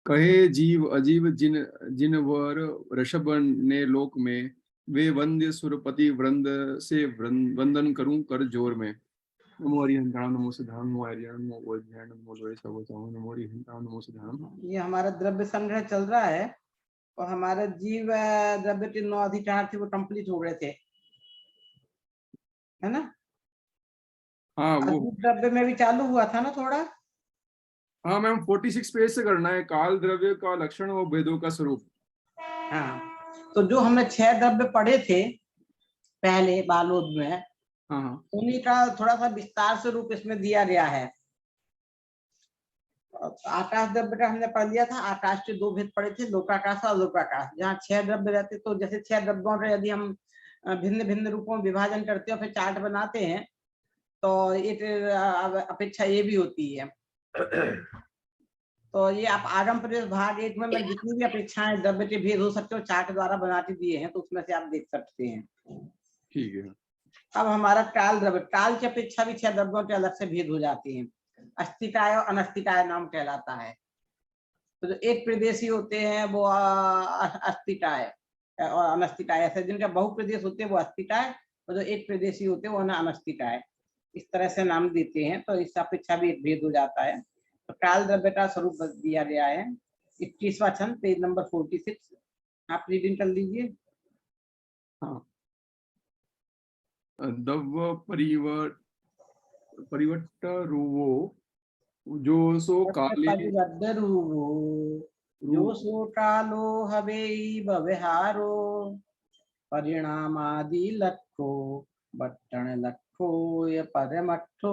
कहे जीव अजीब जिन जिनवर ऋषभ ने लोक में, वे वंद्य सुरपति वृंद से वंदन करूं कर जोर में। नमो हरिहंताणम नमो सिद्धाणम नमो हरिहर नमो वज्रहण नमो लोय सर्वचाम नमो हरिहंताणम नमो सिद्धाणम। ये हमारा द्रव्य संग्रह चल रहा है और हमारे जीव द्रव्य के 9 अधिकार थे वो कंप्लीट हो गए थे, है ना। हाँ वो अजीब द्रव्य में भी चालू हुआ था ना थोड़ा। हाँ मैम 46 पेज से करना है। काल द्रव्य का लक्षण और भेदों का स्वरूप। हाँ, तो जो हमने 6 द्रव्य पढ़े थे पहले बालोद में, हाँ हाँ उन्हीं का थोड़ा सा विस्तार से रूप इसमें दिया गया है। आकाश द्रव्य का हमने पढ़ लिया था, आकाश के 2 भेद पढ़े थे, लोकाकाश और लोकाकाश। जहाँ 6 द्रव्य रहते तो जैसे 6 द्रव्यों का यदि हम भिन्न भिन्न रूपों में विभाजन करते हैं फिर चार्ट बनाते हैं तो एक अपेक्षा ये भी होती है। तो ये आप आगम प्रदेश भाग 1 में मैं जितनी भी अपेक्षाएं द्रव्य के भेद हो सकते हो चार्ट द्वारा बनाते दिए हैं, तो उसमें से आप देख सकते हैं। ठीक है। अब हमारा काल द्रव्य, काल की अपेक्षा भी 6 द्रव्यों के अलग से भेद हो जाते हैं। अस्थिकाय और अनस्थिकाय नाम कहलाता है। तो जो एक प्रदेशी होते हैं वो अस्थिकाय और अनस्थिकाय, ऐसे जिनका बहुप्रदेश होते हैं वो अस्थिकाय और जो एक प्रदेशी होते हैं वो अनस्थिकाय, इस तरह से नाम देते हैं। तो इस अपेक्षा भी एक भेद हो जाता है। तो काल द्रव्य का स्वरूप दिया गया है। 21वां छंद पेज नंबर 46, आप रीडिंग कर लीजिए। हाँ दव परिवट्ट रूवो जो सो काले जो रूप सो कालो हवे व्यवहारो परिणामादि लक्ष्यो बट्टन लक्ष्यो या परमठो।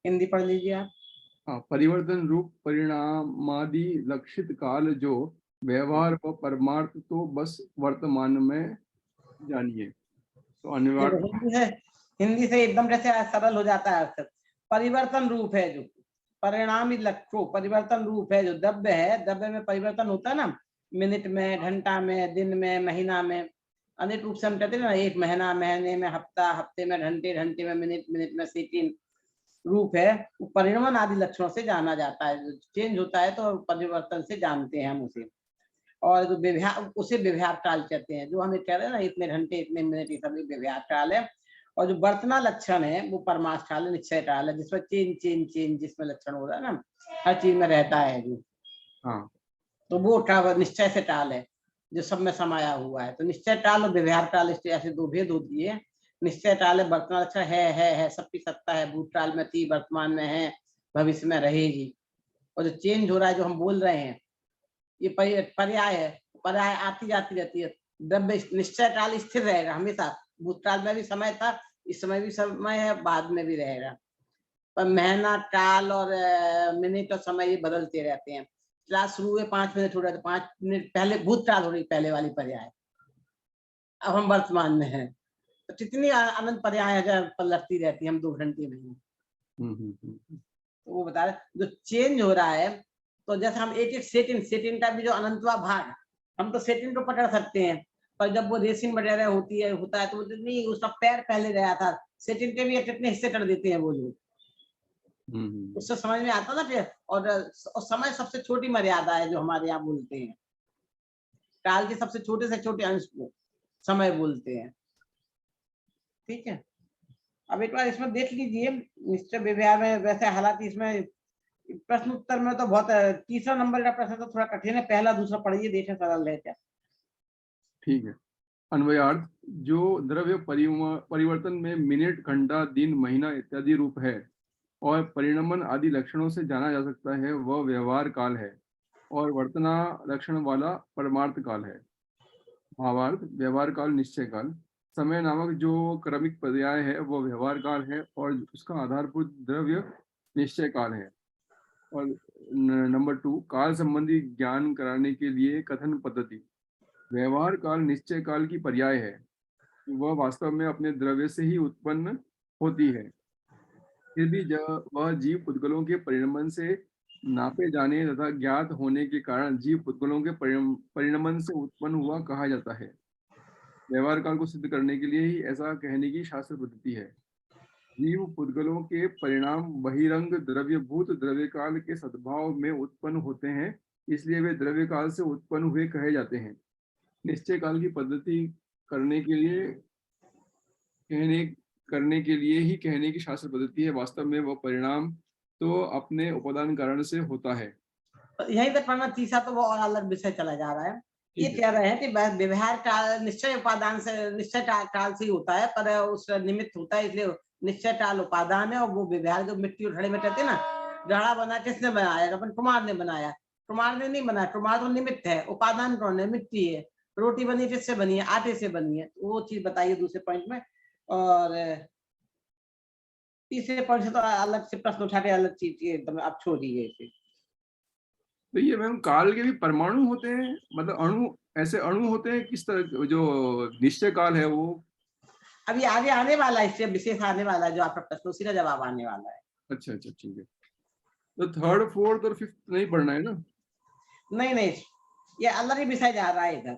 हिंदी पढ़ लीजिए आप। हाँ परिवर्तन रूप परिणामादि लक्षित काल जो व्यवहार व परमार्थ तो बस वर्तमान में जानिए। तो अनिवार्य हिंदी है, हिंदी से एकदम जैसे सरल हो जाता है अर्थ। परिवर्तन रूप है जो परिणामी लक्ष्यो, परिवर्तन रूप है जो द्रव्य है, द्रव्य में परिवर्तन होता है ना, मिनट में, घंटा में, दिन में, महीना में, अनेक रूप से हम कहते हैं ना, एक महीना, महीने में हफ्ता, हफ्ते में घंटे, घंटे में मिनट, मिनट में सेकंड रूप है। वो परिणमन आदि लक्षणों से जाना जाता है। चेंज होता है तो परिवर्तन से जानते हैं हम उसे। और जो व्यवहार, उसे व्यवहार काल कहते हैं। जो हमें कह रहे हैं ना इतने घंटे इतने मिनट, ये सभी व्यवहार काल है। और जो वर्तना लक्षण है वो परमार्थ काल है, निश्चय काल है, जिसमें चेंज चेंज चेंज जिसमें लक्षण हो रहा है ना, हर चीज में रहता है जो, हाँ तो वो निश्चय से काल है जो सब में समाया हुआ है। तो निश्चय काल और व्यवहार काल इसके ऐसे 2 भेद होती है। निश्चय काल है वर्तमान लक्षण है, सबकी सत्ता है, भूतकाल में थी, वर्तमान में है, भविष्य में रहेगी। और जो चेंज हो रहा है जो हम बोल रहे हैं ये पर्याय है, पर्याय आती जाती रहती है। द्रव्य निश्चय काल स्थिर रहेगा हमेशा, भूतकाल में भी समय था, इस समय भी समय है, बाद में भी रहेगा। पर महीना, काल और मिनट और समय ये बदलते रहते हैं। क्लास शुरू हुए 5 मिनट हो रहा था, 5 मिनट पहले भूतकाल हो रही पहले वाली पर्याय, अब हम वर्तमान में हैं। तो कितनी अनंत पर्याय पलटती रहती है, हम 2 घंटे में ही। तो वो बता रहे जो चेंज हो रहा है, तो जैसे हम एक एक सेकंड, सेकंड का भी जो अनंतवा भाग, हम तो सेकंड को पकड़ सकते हैं, पर जब वो रेसिंग वगैरह होती है होता है तो नहीं, उसका पैर पहले गया था, सेकंड के भी कितने हिस्से कर देते हैं वो लोग। उससे समझ में आता ना फिर। और समय सबसे छोटी मर्यादा है जो हमारे यहाँ बोलते हैं, काल के सबसे छोटे से छोटे अंश को समय बोलते हैं। ठीक है, अब एक बार इसमें देख लीजिए निश्चय व्यवहार में। वैसे हालांकि इसमें प्रश्न उत्तर में तो बहुत, तीसरा नंबर का प्रश्न तो थोड़ा कठिन है, पहला दूसरा पढ़िए, देखें सरल है क्या। ठीक है। अन्वयार्थ जो द्रव्य परिवर्तन में मिनट घंटा दिन महीना इत्यादि रूप है और परिणमन आदि लक्षणों से जाना जा सकता है वह व्यवहार काल है और वर्तना लक्षण वाला परमार्थ काल है। भावार्थ व्यवहार काल निश्चय काल, समय नामक जो क्रमिक पर्याय है वह व्यवहार काल है और उसका आधारभूत द्रव्य निश्चय काल है। और नंबर 2 काल संबंधी ज्ञान कराने के लिए कथन पद्धति। व्यवहार काल निश्चय काल की पर्याय है, वह वास्तव में अपने द्रव्य से ही उत्पन्न होती है। फिर भी जब वह जीव पुद्गलों के परिणमन से नापे जाने तथा ज्ञात होने के कारण जीव पुद्गलों के परिणमन से उत्पन्न हुआ कहा जाता है। व्यवहार काल को सिद्ध करने के लिए ही ऐसा कहने की शास्त्र पद्धति है। जीव पुद्गलों के परिणाम बहिरंग द्रव्यभूत द्रव्य काल के सद्भाव में उत्पन्न होते हैं इसलिए वे द्रव्य काल से उत्पन्न हुए कहे जाते हैं। निश्चय काल की पद्धति करने के लिए कहने करने के लिए ही कहने की शास्त्र पद्धति है। वास्तव में वह परिणाम तो अपने उपादान कारण से होता है। तो यहीं तक पढ़ना, तीसरा तो वो और अलग विषय चला जा रहा है। ये ठीक है। कह रहे हैं कि व्यवहार काल निश्चय उपादान से, निश्चय काल से ही होता है, पर उस निमित्त होता है, इसलिए निश्चय काल उपादान है। और वो व्यवहार जो मिट्टी और घड़े में कहते हैं ना, घड़ा बना किसने बनाया? अपन कुम्हार ने बनाया। कुम्हार ने नहीं बनाया, कुम्हार तो निमित्त है, उपादान कौन है? मिट्टी है। रोटी बनी किससे बनी है? आटे से बनी है। वो चीज बताइए दूसरे पॉइंट में। और तीसरे पॉइंट से तो अलग से प्रश्न उठा के अलग चीज एकदम आप छोड़िए इसे। तो ये मैम काल के भी परमाणु होते हैं, मतलब अणु, ऐसे अणु होते हैं किस तरह? जो निश्चय काल है वो अभी आगे आने वाला है, इससे विशेष आने वाला है, जो आपका प्रश्न उसी का जवाब आने वाला है। अच्छा अच्छा ठीक है। तो थर्ड फोर्थ और फिफ्थ नहीं पढ़ना है ना? नहीं नहीं, ये अलग ही विषय जा रहा है इधर,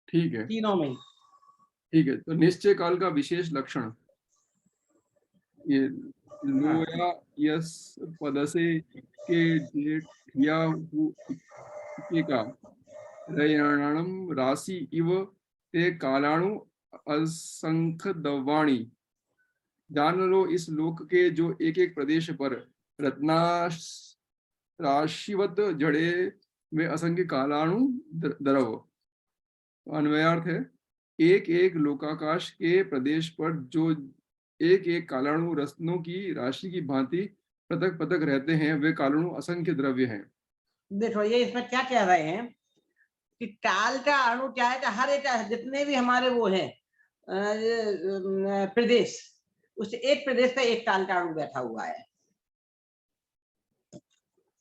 ठीक है तीनों में ही। ठीक है। तो निश्चय काल का विशेष लक्षण, ये हाँ। लोया यस पदसे के जेठिया के का रयाणम राशि इव ते कालाणु असंख्य दवाणी। जान लो इस लोक के जो एक एक प्रदेश पर रत्नाश राशिवत जड़े में असंख्य कालाणु द्रव। अन्वयार्थ है, एक एक लोकाकाश के प्रदेश पर जो एक एक कालाणु रत्नों की राशि की भांति पृथक पृथक रहते हैं, वे कालाणु असंख्य द्रव्य हैं। देखो ये इसमें क्या कह रहे हैं कि काल का अणु क्या है कि हर एक जितने भी हमारे वो हैं प्रदेश, उस एक प्रदेश पे एक काल का अणु बैठा हुआ है,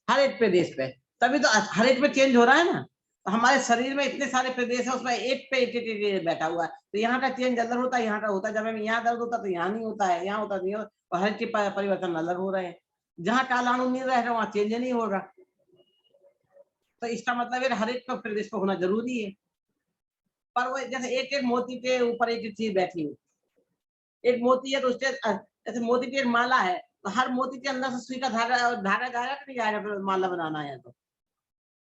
हर एक प्रदेश पे। तभी तो हर एक पे चेंज हो रहा है ना। तो हमारे शरीर में इतने सारे प्रदेश है, उसमें एक पे एक बैठा हुआ है। तो यहाँ का चेंज अलग होता है, यहाँ का होता है। जब हमें यहाँ दर्द होता है तो यहाँ नहीं होता है, यहाँ होता नहीं होता। और हर एक परिवर्तन अलग हो रहे हैं। जहाँ कालाणु नहीं रहेगा वहां चेंज नहीं होगा। तो इसका मतलब है हर एक प्रदेश को होना जरूरी है। पर वो जैसे एक एक मोती के ऊपर एक एक चीज बैठी हुई, एक मोती है तो उसके जैसे मोती की एक माला है, तो हर मोती के अंदर से सुई का धागा धागा जाएगा कि नहीं जाएगा? फिर माला बनाना है तो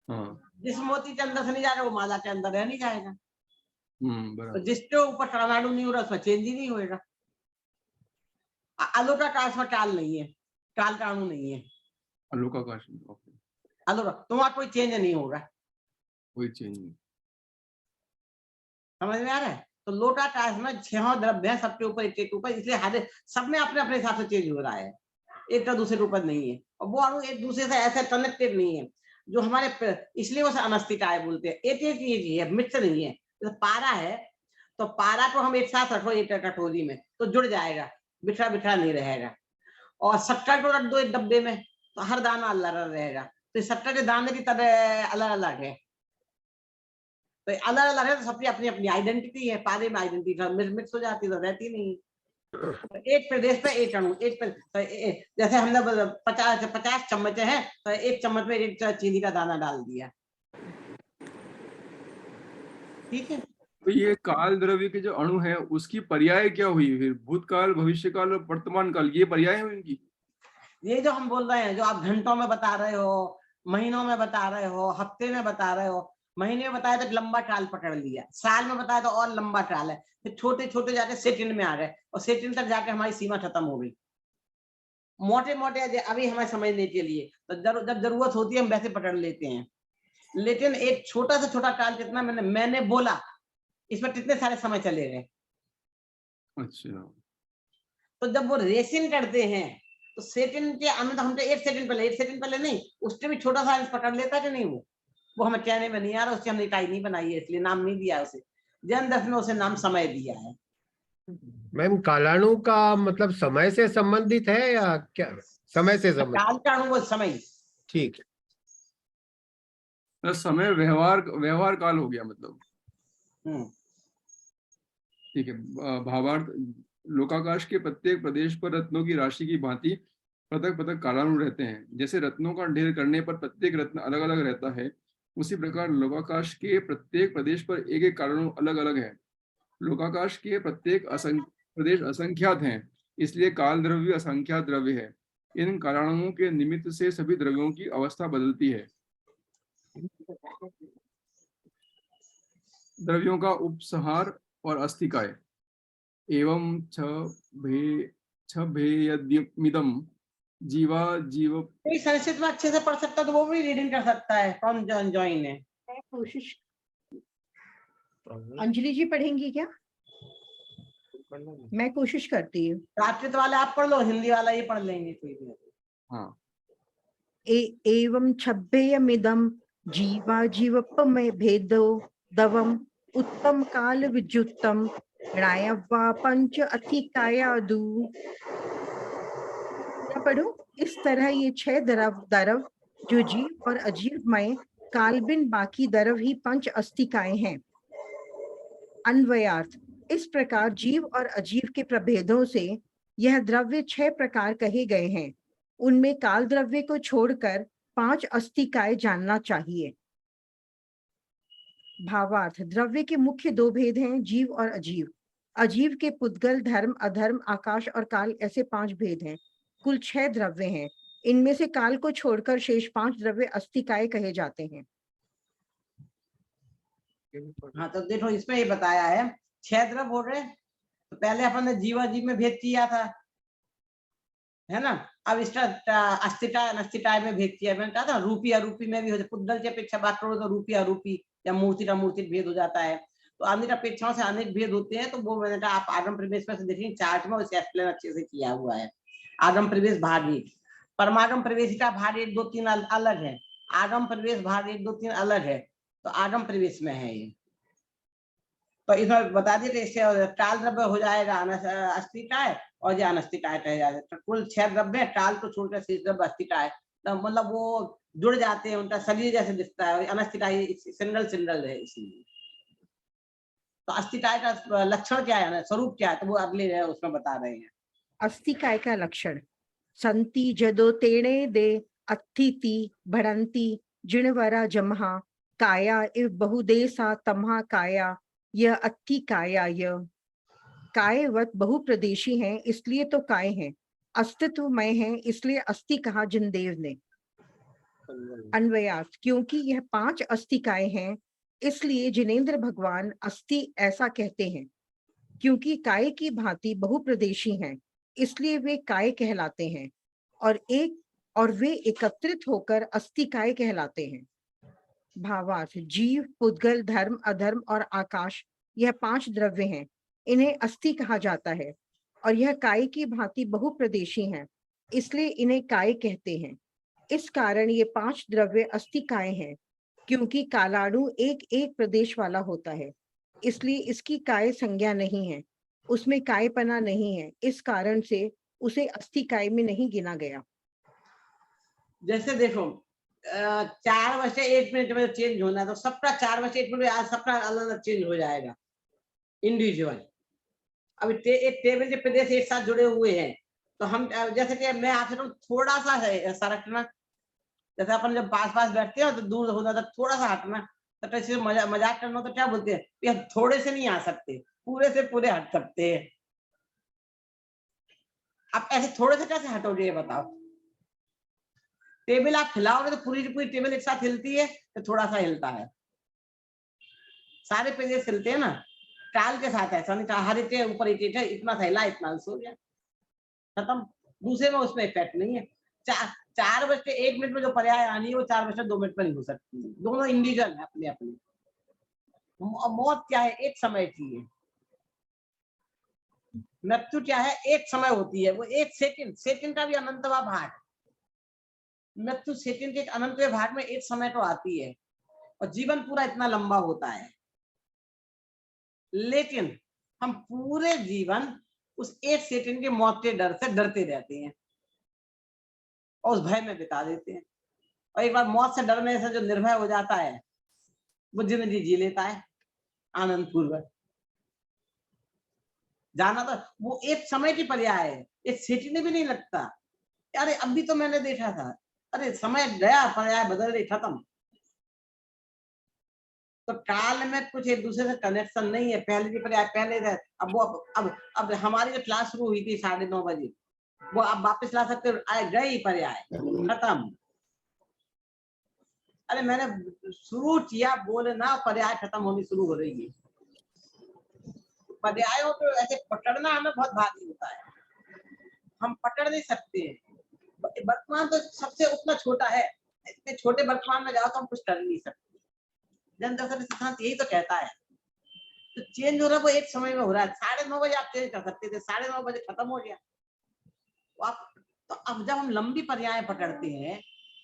हाँ। जिस मोती के अंदर से नहीं जाएगा वो माला के अंदर रह नहीं जाएगा। तो बराबर। जिसके ऊपर कालाणु नहीं हो रहा उसमें चेंज ही नहीं होगा। अलौका काश में काल नहीं है, काल का अणु नहीं है। अलोकाकाश में, ओके, अलौका तो वहां कोई चेंज नहीं होगा। कोई चेंज नहीं। समझ में आ रहा है? तो लोटाकाश में छह द्रव्य है, सबके ऊपर एक एक ऊपर, इसलिए हर सब में अपने अपने हिसाब से चेंज हो रहा है, एक का दूसरे के ऊपर नहीं है। और वो अणु एक दूसरे से ऐसे कनेक्टेड नहीं है जो हमारे, इसलिए वो अनस्थिकाय बोलते हैं। एक एक चीज है, मिक्स नहीं है। जैसे पारा है तो पारा को हम एक साथ रखो एक कटोरी में तो जुड़ जाएगा, बिखरा बिखरा नहीं रहेगा। और शक्कर को रख दो एक डब्बे में तो हर दाना अलग अलग रहेगा। तो शक्कर के दाने की तरह अलग अलग है, तो अलग अलग है। तो सबकी अपनी अपनी आइडेंटिटी है। पारे में आइडेंटिटी मिक्स हो जाती है तो रहती नहीं। एक प्रदेश पे एक अणु, जैसे हमने 50 चम्मच है तो एक चम्मच में एक चीनी का दाना डाल दिया, ठीक है। तो ये काल द्रव्य के जो अणु है उसकी पर्याय क्या हुई फिर? भूतकाल, भविष्य काल और वर्तमान काल, ये पर्याय हुई इनकी? ये जो हम बोल रहे हैं, जो आप घंटों में बता रहे हो, महीनों में बता रहे हो, हफ्ते में बता रहे हो। महीने में बताया तो लंबा काल पकड़ लिया, साल में बताया तो और लंबा काल है, फिर छोटे छोटे जाके सेकंड में आ गए और सेकंड तक जाके हमारी सीमा खत्म हो गई। मोटे मोटे अभी हमें समझने के लिए तो जब जरूरत होती है हम वैसे पकड़ लेते हैं। लेकिन एक छोटा से छोटा काल कितना मैंने बोला, इसमें कितने सारे समय चले गए। अच्छा। तो जब वो रेसिंग करते हैं तो सेकंड के अंदर हमसे एक सेकंड पहले नहीं, उससे भी छोटा सा पकड़ लेता कि नहीं। वो हमें कहने में नहीं आ रहा, उससे हमने इकाई नहीं बनाई है, इसलिए नाम नहीं दिया उसे। जैन दर्शन में उसे नाम समय दिया है। मैम कालाणु का मतलब समय से संबंधित है या क्या? समय से संबंधित, काल का अणु वो समय। ठीक है। तो समय व्यवहार काल हो गया मतलब। ठीक है। भावार्थ, लोकाकाश के प्रत्येक प्रदेश पर रत्नों की राशि की भांति पृथक पृथक कालाणु रहते हैं। जैसे रत्नों का ढेर करने पर प्रत्येक रत्न अलग अलग रहता है, उसी प्रकार लोकाकाश के प्रत्येक प्रदेश पर एक एक कालाणु अलग अलग है। लोकाकाश के प्रत्येक प्रदेश असंख्यात हैं, इसलिए काल द्रव्य असंख्यात द्रव्य है। इन कालाणुओं के निमित्त से सभी द्रव्यों की अवस्था बदलती है। द्रव्यों का उपसंहार और अस्थिकाय एवं छभेयमिदम जीवा जीव। कोई संस्कृत में अच्छे से पढ़ सकता तो वो भी रीडिंग कर सकता है। कौन ज्वाइन है? मैं कोशिश, अंजलि जी पढ़ेंगी क्या? मैं कोशिश करती हूँ। प्राकृत वाले आप पढ़ लो, हिंदी वाला ये पढ़ लेंगे कोई भी। हाँ। एवं छब्बेयमिदं जीवा जीवपमय भेदो दवम उत्तम काल विजुत्तम णायवा पंच अथिकायादु। क्या पढ़ूं? इस तरह ये 6 द्रव जो जीव और अजीवमय कालबिन बाकी द्रव ही पंच अस्तिकाएं हैं। अन्वयार्थ, इस प्रकार जीव और अजीव के प्रभेदों से यह द्रव्य 6 प्रकार कहे गए हैं। उनमें काल द्रव्य को छोड़कर 5 अस्तिकाएं जानना चाहिए। भावार्थ, द्रव्य के मुख्य 2 भेद हैं, जीव और अजीव। अजीव के पुद्गल, धर्म, अधर्म, आकाश और काल, ऐसे 5 भेद हैं। कुल 6 द्रव्य हैं। इनमें से काल को छोड़कर शेष 5 द्रव्य अस्तिकाएं कहे जाते हैं। हाँ तो देखो इसमें ये बताया है 6 द्रव्य हो रहे। तो पहले अपन ने जीवा जीव में भेद किया था, है ना। अब इसका अस्थिता अनस्थिता में भेद किया। मैंने कहा था रूपी अरूपी में भी हो जाए। पुद्गल की अपेक्षा बात करो तो रूपी अरूपी या मूर्ति का मूर्ति भेद हो जाता है। तो अनेक अपेक्षाओं से अनेक भेद होते हैं। तो वो मैंने कहा आप आगम प्रवेश में से देखेंगे, चार्ट में उसे एक्सप्लेन अच्छे से किया हुआ है। आगम प्रवेश भाग 1, परमागम प्रवेशिका भाग 1, 2, 3 अलग है। आगम प्रवेश भाग 1, 2, 3 अलग है। तो आगम प्रवेश में है ये। तो इसमें बता दिए इससे काल द्रव्य हो जाएगा अस्थिकाय और ये अनस्थिकाय कहे जाते। तो कुल 6 द्रव्य, काल को छोड़कर शेष द्रव्य अस्थिकाय। तो मतलब वो जुड़ जाते हैं, उनका शरीर जैसे दिखता है। अनस्थिकाय सिंगल है इसीलिए। तो अस्थिकाय का लक्षण क्या है, स्वरूप क्या है, तो वो अगले उसमें बता रहे हैं। अस्तिकाय का लक्षण, संति जदो तेणे दे अत्थिति भड़ंती जिणवरा जमहा काया इव बहुदेसा तमहा काया यह अत्थि काया य। कायवत बहुप्रदेशी हैं इसलिए तो काय हैं, अस्तित्वमय हैं इसलिए अस्थि कहा जिनदेव ने। अन्वयार्थ, क्योंकि यह 5 अस्तिकाएं हैं इसलिए जिनेंद्र भगवान अस्थि ऐसा कहते हैं। क्योंकि काय की भांति बहुप्रदेशी हैं इसलिए वे काय कहलाते हैं और वे एकत्रित होकर अस्तिकाय कहलाते हैं। भावार्थ, जीव, पुद्गल, धर्म, अधर्म और आकाश, यह 5 द्रव्य हैं। इन्हें अस्थि कहा जाता है और यह काय की भांति बहुप्रदेशी हैं इसलिए इन्हें काय कहते हैं। इस कारण ये 5 द्रव्य अस्तिकाय हैं। क्योंकि कालाणु एक एक प्रदेश वाला होता है इसलिए इसकी काय संज्ञा नहीं है, उसमें कायपना नहीं है। इस कारण से उसे अस्थिकाय में नहीं गिना गया। जैसे देखो 4 वर्ष 1 मिनट में चेंज होना, तो सबका 4 वर्ष 1 मिनट में आज सबका अलग अलग चेंज हो जाएगा इंडिविजुअल। अब एक टेबल के प्रदेश एक साथ जुड़े हुए हैं तो हम जैसे कि मैं आपसे थोड़ा सा है सरकना, जैसे अपन जब पास पास बैठते हैं तो दूर होता था, थोड़ा सा हटना। तो कैसे मजाक करना तो क्या बोलते हैं कि हम थोड़े से नहीं आ सकते, पूरे से पूरे हट सकते हैं। आप ऐसे थोड़े से कैसे हटोगे ये बताओ। टेबल आप हिलाओगे तो पूरी पूरी टेबल एक साथ हिलती है तो थोड़ा सा हिलता है, सारे पेजेस हिलते हैं ना। काल के साथ ऐसा नहीं था, हर इटे ऊपर इटे इतना सा हिला इतना सो गया, खत्म। दूसरे में उसमें इफेक्ट नहीं है। 4 बज के 1 मिनट में जो पर्याय आनी है वो 4 बज के 2 मिनट में नहीं हो सकती। दोनों इंडिविजुअल है अपने अपने। मौत क्या है, एक समय की है। मृत्यु क्या है, एक समय होती है, वो 1 सेकंड का भी अनंतवा भाग। मृत्यु सेकंड के अनंतवे भाग में 1 समय तो आती है और जीवन पूरा इतना लंबा होता है। लेकिन हम पूरे जीवन उस 1 सेकंड के मौत के डर से डरते रहते हैं और उस भय में बिता देते हैं। और एक बार मौत से डरने से जो निर्भय हो जाता है वो जिंदगी जी लेता है आनंद पूर्वक। जाना तो वो एक समय की पर्याय है, 1 सेकंड भी नहीं लगता। अरे अभी तो मैंने देखा था, अरे समय गया, पर्याय बदल गई, खत्म। तो काल में कुछ एक दूसरे से कनेक्शन नहीं है। पहले की पर्याय पहले थे, अब वो अब हमारी जो क्लास शुरू हुई थी 9:30 बजे, वो अब वापस ला सकते हो, गई पर्याय, खत्म। अरे मैंने शुरू किया बोले ना, पर्याय खत्म होनी शुरू हो रही है। पर्यायों को ऐसे पकड़ना हमें बहुत भारी होता है, हम पकड़ नहीं सकते। वर्तमान तो सबसे उतना छोटा है, इतने छोटे वर्तमान में जाओ तो हम कुछ कर नहीं सकते। जन दर्शन सिद्धांत यही तो कहता है। तो चेंज हो रहा है वो एक समय में हो रहा है। 9:30 बजे आप चेंज कर सकते थे, 9:30 बजे खत्म हो गया। तो अब जब हम लंबी पर्याय पकड़ते हैं,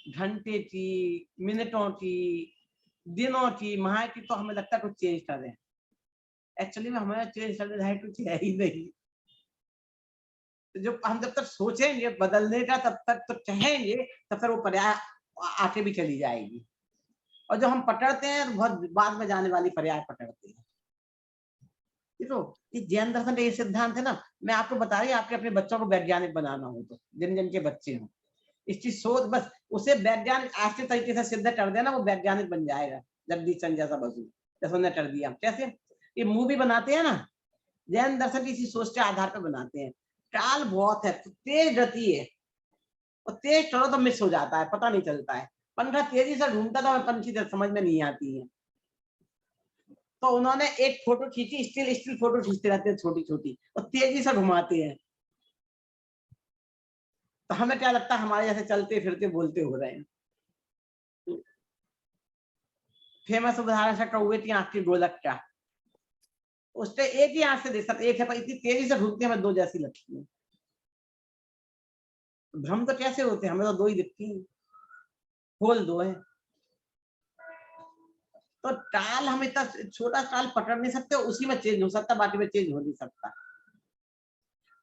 घंटे की, मिनटों की, दिनों की, माह की, तो हमें लगता है कुछ चेंज कर रहे हैं। एक्चुअली में हमारा चेंज करने लायक कुछ है ही नहीं। जो हम जब तक सोचेंगे बदलने का, तब तक तो चाहेंगे, तब तक वो पर्याय आके भी चली जाएगी। और जो हम पकड़ते हैं बहुत बाद में जाने वाली पर्याय पकड़ते हैं। देखो ये जैन दर्शन का ये सिद्धांत है ना, मैं आपको बता रही, आपके अपने बच्चों को वैज्ञानिक बनाना हो तो, जिन जिन के बच्चे हों, इस चीज सोच, बस उसे वैज्ञानिक ऐसे तरीके से सिद्ध कर देना, वो वैज्ञानिक बन जाएगा। जगदीश चंद्र जैसा बसु, जैसे उन्होंने कर दिया। कैसे? ये मूवी बनाते हैं ना, जैन दर्शन की इसी सोच के आधार पर बनाते हैं। काल बहुत है, तेज गति है, और तेज चलो तो मिस हो जाता है, पता नहीं चलता है। पंखा तेजी से घूमता था, पंखी समझ में नहीं आती है। तो उन्होंने एक फोटो खींची, स्टिल फोटो खींचते रहते हैं छोटी छोटी, और तेजी से घुमाते हैं। तो हमें क्या लगता है हमारे जैसे चलते फिरते बोलते हो रहे हैं। फेमस उदाहरण है कौवे की आंख की गोलक का। उससे एक ही आंख से देख सकते, एक है, पर इतनी तेजी से घूमती है, हमें दो जैसी लगती है। भ्रम तो कैसे होते हैं, हमें तो दो ही दिखती है, होल दो है। तो काल हम इतना छोटा काल पकड़ नहीं सकते, उसी में चेंज हो सकता, बाकी में चेंज हो नहीं सकता।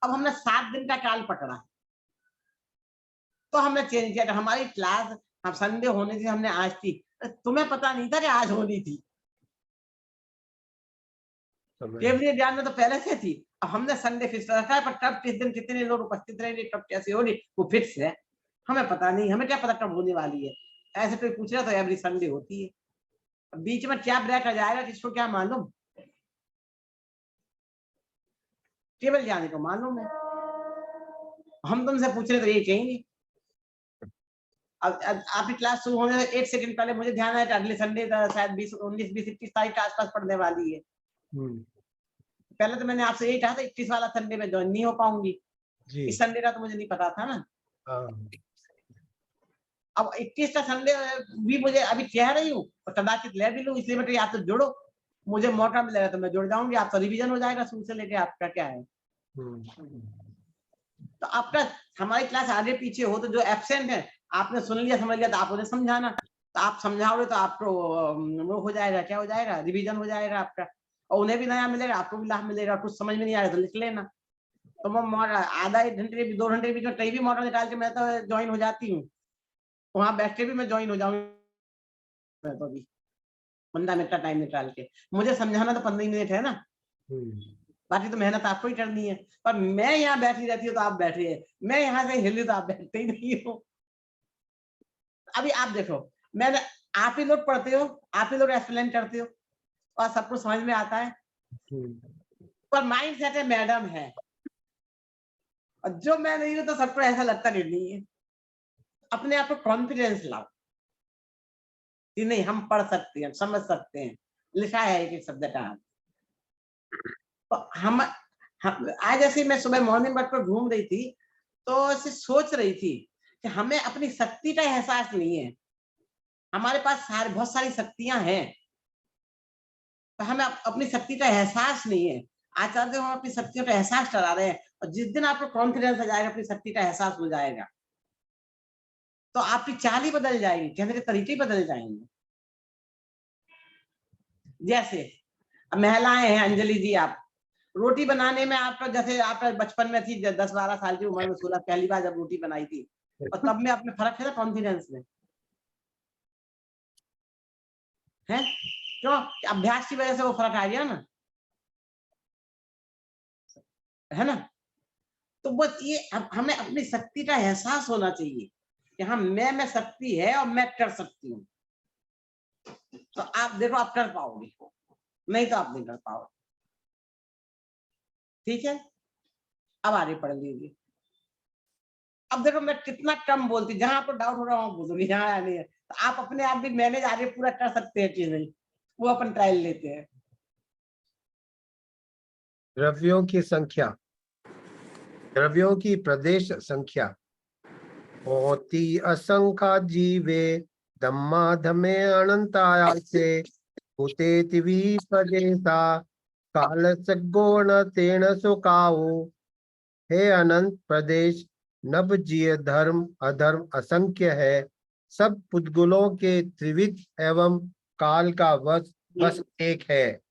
अब हमने 7 दिन का काल पकड़ा, तो हमने चेंज किया। हमारी क्लास हम संडे होने थी, हमने आज थी, तुम्हें पता नहीं था कि आज होनी थी। केंद्रीय ज्ञान में तो पहले से थी। अब हमने संडे फिक्स रखा है, पर कब किस दिन कितने लोग उपस्थित रहेंगे, कब कैसे होगी, वो फिक्स है। हमें पता नहीं, हमें क्या पता कब होने वाली है। ऐसे कोई पूछ रहा तो एवरी संडे होती है। बीच में क्या ब्रेक आ जाएगा किसको क्या मालूम, केवल जाने को मालूम है। हम तुमसे पूछ रहे तो ये कहेंगे। अब आपकी क्लास शुरू होने से 1 सेकंड पहले मुझे ध्यान आया कि अगले संडे शायद 19, 20, 21 तारीख के आसपास पड़ने वाली है। पहले तो मैंने आपसे यही कहा था 21 वाला संडे में ज्वाइन नहीं हो पाऊंगी। इस संडे का तो मुझे नहीं पता था ना। अब 21 का संडे भी मुझे अभी कह रही हूँ, और कदाचित ले भी लूं, इसलिए बेटे आप तो जुड़ो, मुझे मौका मिलेगा तो मैं जुड़ जाऊंगी। आपका रिवीजन हो जाएगा शुरू से लेके, आपका क्या है। तो आपका हमारी क्लास आगे पीछे हो तो जो एब्सेंट है, आपने सुन लिया समझ लिया, तो आप उन्हें समझाना। तो आप समझाओगे तो आपको वो हो जाएगा, क्या हो जाएगा, रिवीजन हो जाएगा आपका, और उन्हें भी नया मिलेगा, आपको भी लाभ मिलेगा। कुछ समझ में नहीं आएगा तो लिख लेना। तो मैं आधा 1 घंटे 2 घंटे के बीच में कहीं भी मॉडल निकाल के मैं तो ज्वाइन हो जाती हूँ। वहां बैठ के भी मैं ज्वाइन हो जाऊंगी। तो भी 15 मिनट का टाइम निकाल के मुझे समझाना तो 15 मिनट है ना, बाकी तो मेहनत आपको ही करनी है। पर मैं यहाँ बैठी रहती हूँ तो आप बैठे हैं, मैं यहाँ से हिली तो आप बैठते ही नहीं हो। अभी आप देखो, मैंने, आप ही लोग पढ़ते हो, आप ही लोग एक्सप्लेन करते हो, और सब कुछ समझ में आता है, पर माइंड सेट है मैडम है, और जो मैं नहीं हूँ तो सबको ऐसा लगता नहीं है। अपने आप को कॉन्फिडेंस लाओ कि नहीं, हम पढ़ सकते हैं, समझ सकते हैं। लिखा है एक शब्द का। तो हम आज ऐसे मैं सुबह मॉर्निंग वॉक पर घूम रही थी, तो ऐसे सोच रही थी कि हमें अपनी शक्ति का एहसास नहीं है। हमारे पास बहुत सारी शक्तियां हैं, तो हमें अपनी शक्ति का एहसास नहीं है। आचार्य हम अपनी शक्तियों का एहसास करा रहे हैं, और जिस दिन आपको कॉन्फिडेंस आ जाएगा, अपनी शक्ति का एहसास हो जाएगा, तो आपकी चाल ही बदल जाएगी, कहने के तरीके बदल जाएंगे। जैसे अब महिलाएं हैं, अंजलि जी, आप रोटी बनाने में आपका, जैसे आप बचपन में थी 10-12 साल की उम्र में, 16 पहली बार जब रोटी बनाई थी, और तब में अपने फर्क है ना कॉन्फिडेंस में, है क्यों? अभ्यास की वजह से वो फर्क आ गया ना, है ना। तो बस ये हमें अपनी शक्ति का एहसास होना चाहिए कि हाँ, मैं शक्ति है और मैं कर सकती हूँ। तो आप देखो, आप कर पाओगे, नहीं तो आप नहीं कर पाओगे। ठीक है, अब आगे पढ़ लीजिए। अब देखो मैं कितना कम बोलती, जहां आपको डाउट हो रहा हूँ बोलूंगी, यहाँ नहीं है। तो आप अपने आप भी मैनेज आगे पूरा कर सकते हैं चीजें, वो अपन ट्रायल लेते हैं। द्रव्यों की संख्या, द्रव्यों की प्रदेश संख्या होती असंख्या जीवे धम्माधमे अनंताया से भूतेति विपदेसा काल सगोण तेन सुकाओ। हे अनंत प्रदेश, नभ जीव धर्म अधर्म असंख्य है, सब पुद्गलों के त्रिविध एवं काल का बस एक है।